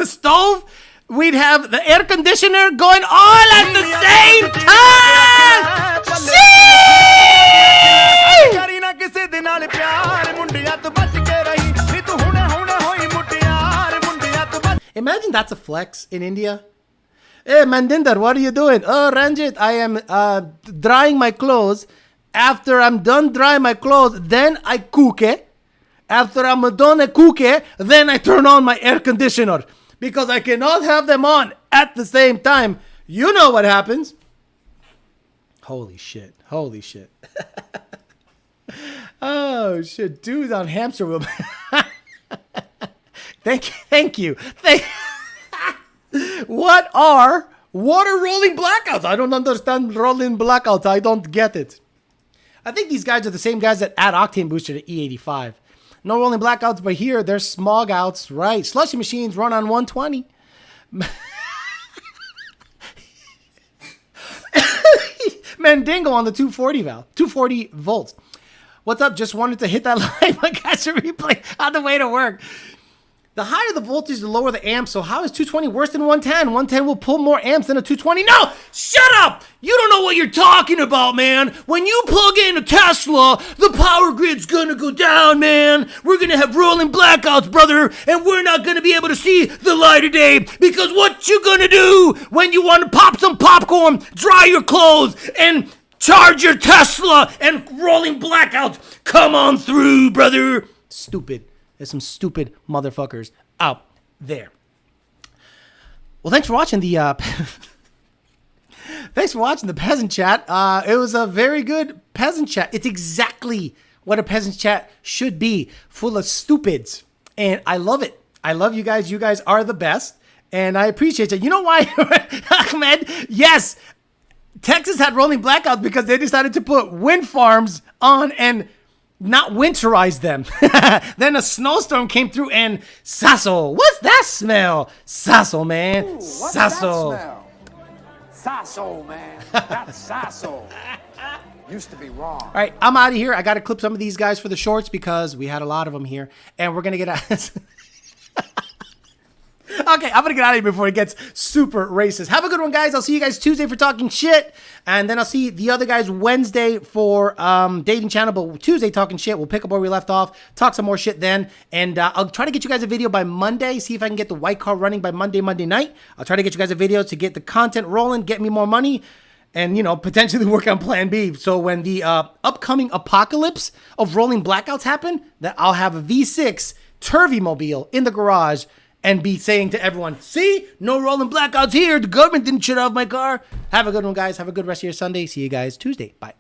stove, we'd have the air conditioner going all at the same time. Imagine that's a flex in India. Hey, Mandinder, what are you doing? Oh, Ranjit, I am drying my clothes. After I'm done drying my clothes, then I cook it. After I'm done cook it, then I turn on my air conditioner. Because I cannot have them on at the same time. You know what happens. Holy shit. Holy shit. Oh, shit. Dude on hamster wheel. Thank you. What are rolling blackouts? I don't understand rolling blackouts. I don't get it. I think these guys are the same guys that add octane booster to E85. No rolling blackouts, but here there's smog outs, right? Slushy machines run on 120. Mandingo on the 240 valve, 240 volts. What's up? Just wanted to hit that line, but catch a replay on the way to work. The higher the voltage, the lower the amps. So how is 220 worse than 110? 110 will pull more amps than a 220. No! Shut up! You don't know what you're talking about, man. When you plug in a Tesla, the power grid's gonna go down, man. We're gonna have rolling blackouts, brother, and we're not gonna be able to see the light of day because what you gonna do when you want to pop some popcorn, dry your clothes, and charge your Tesla and rolling blackouts come on through, brother. Stupid. There's some stupid motherfuckers out there. Well, thanks for watching the Peasant Chat. It was a very good Peasant Chat. It's exactly what a Peasant Chat should be, full of stupids, and I love it. I love you guys. You guys are the best. And I appreciate you. You know why, Ahmed? Yes, Texas had rolling blackouts because they decided to put wind farms on and not winterize them. Then a snowstorm came through and Sasso. What's that smell? Sasso, man. Ooh, what's Sasso. that smell? Sasso, man. That's Sasso. Used to be wrong. All right, I'm out of here. I got to clip some of these guys for the shorts because we had a lot of them here. And we're going to get out. Okay, I'm going to get out of here before it gets super racist. Have a good one, guys. I'll see you guys Tuesday for talking shit. And then I'll see the other guys Wednesday for dating channel. But Tuesday talking shit. We'll pick up where we left off. Talk some more shit then. And I'll try to get you guys a video by Monday. See if I can get the white car running by Monday night. I'll try to get you guys a video to get the content rolling, get me more money. And, you know, potentially work on plan B. So when the upcoming apocalypse of rolling blackouts happen, that I'll have a V6 Turvy mobile in the garage and be saying to everyone, see, no rolling blackouts here. The government didn't shut off my car. Have a good one, guys. Have a good rest of your Sunday. See you guys Tuesday. Bye.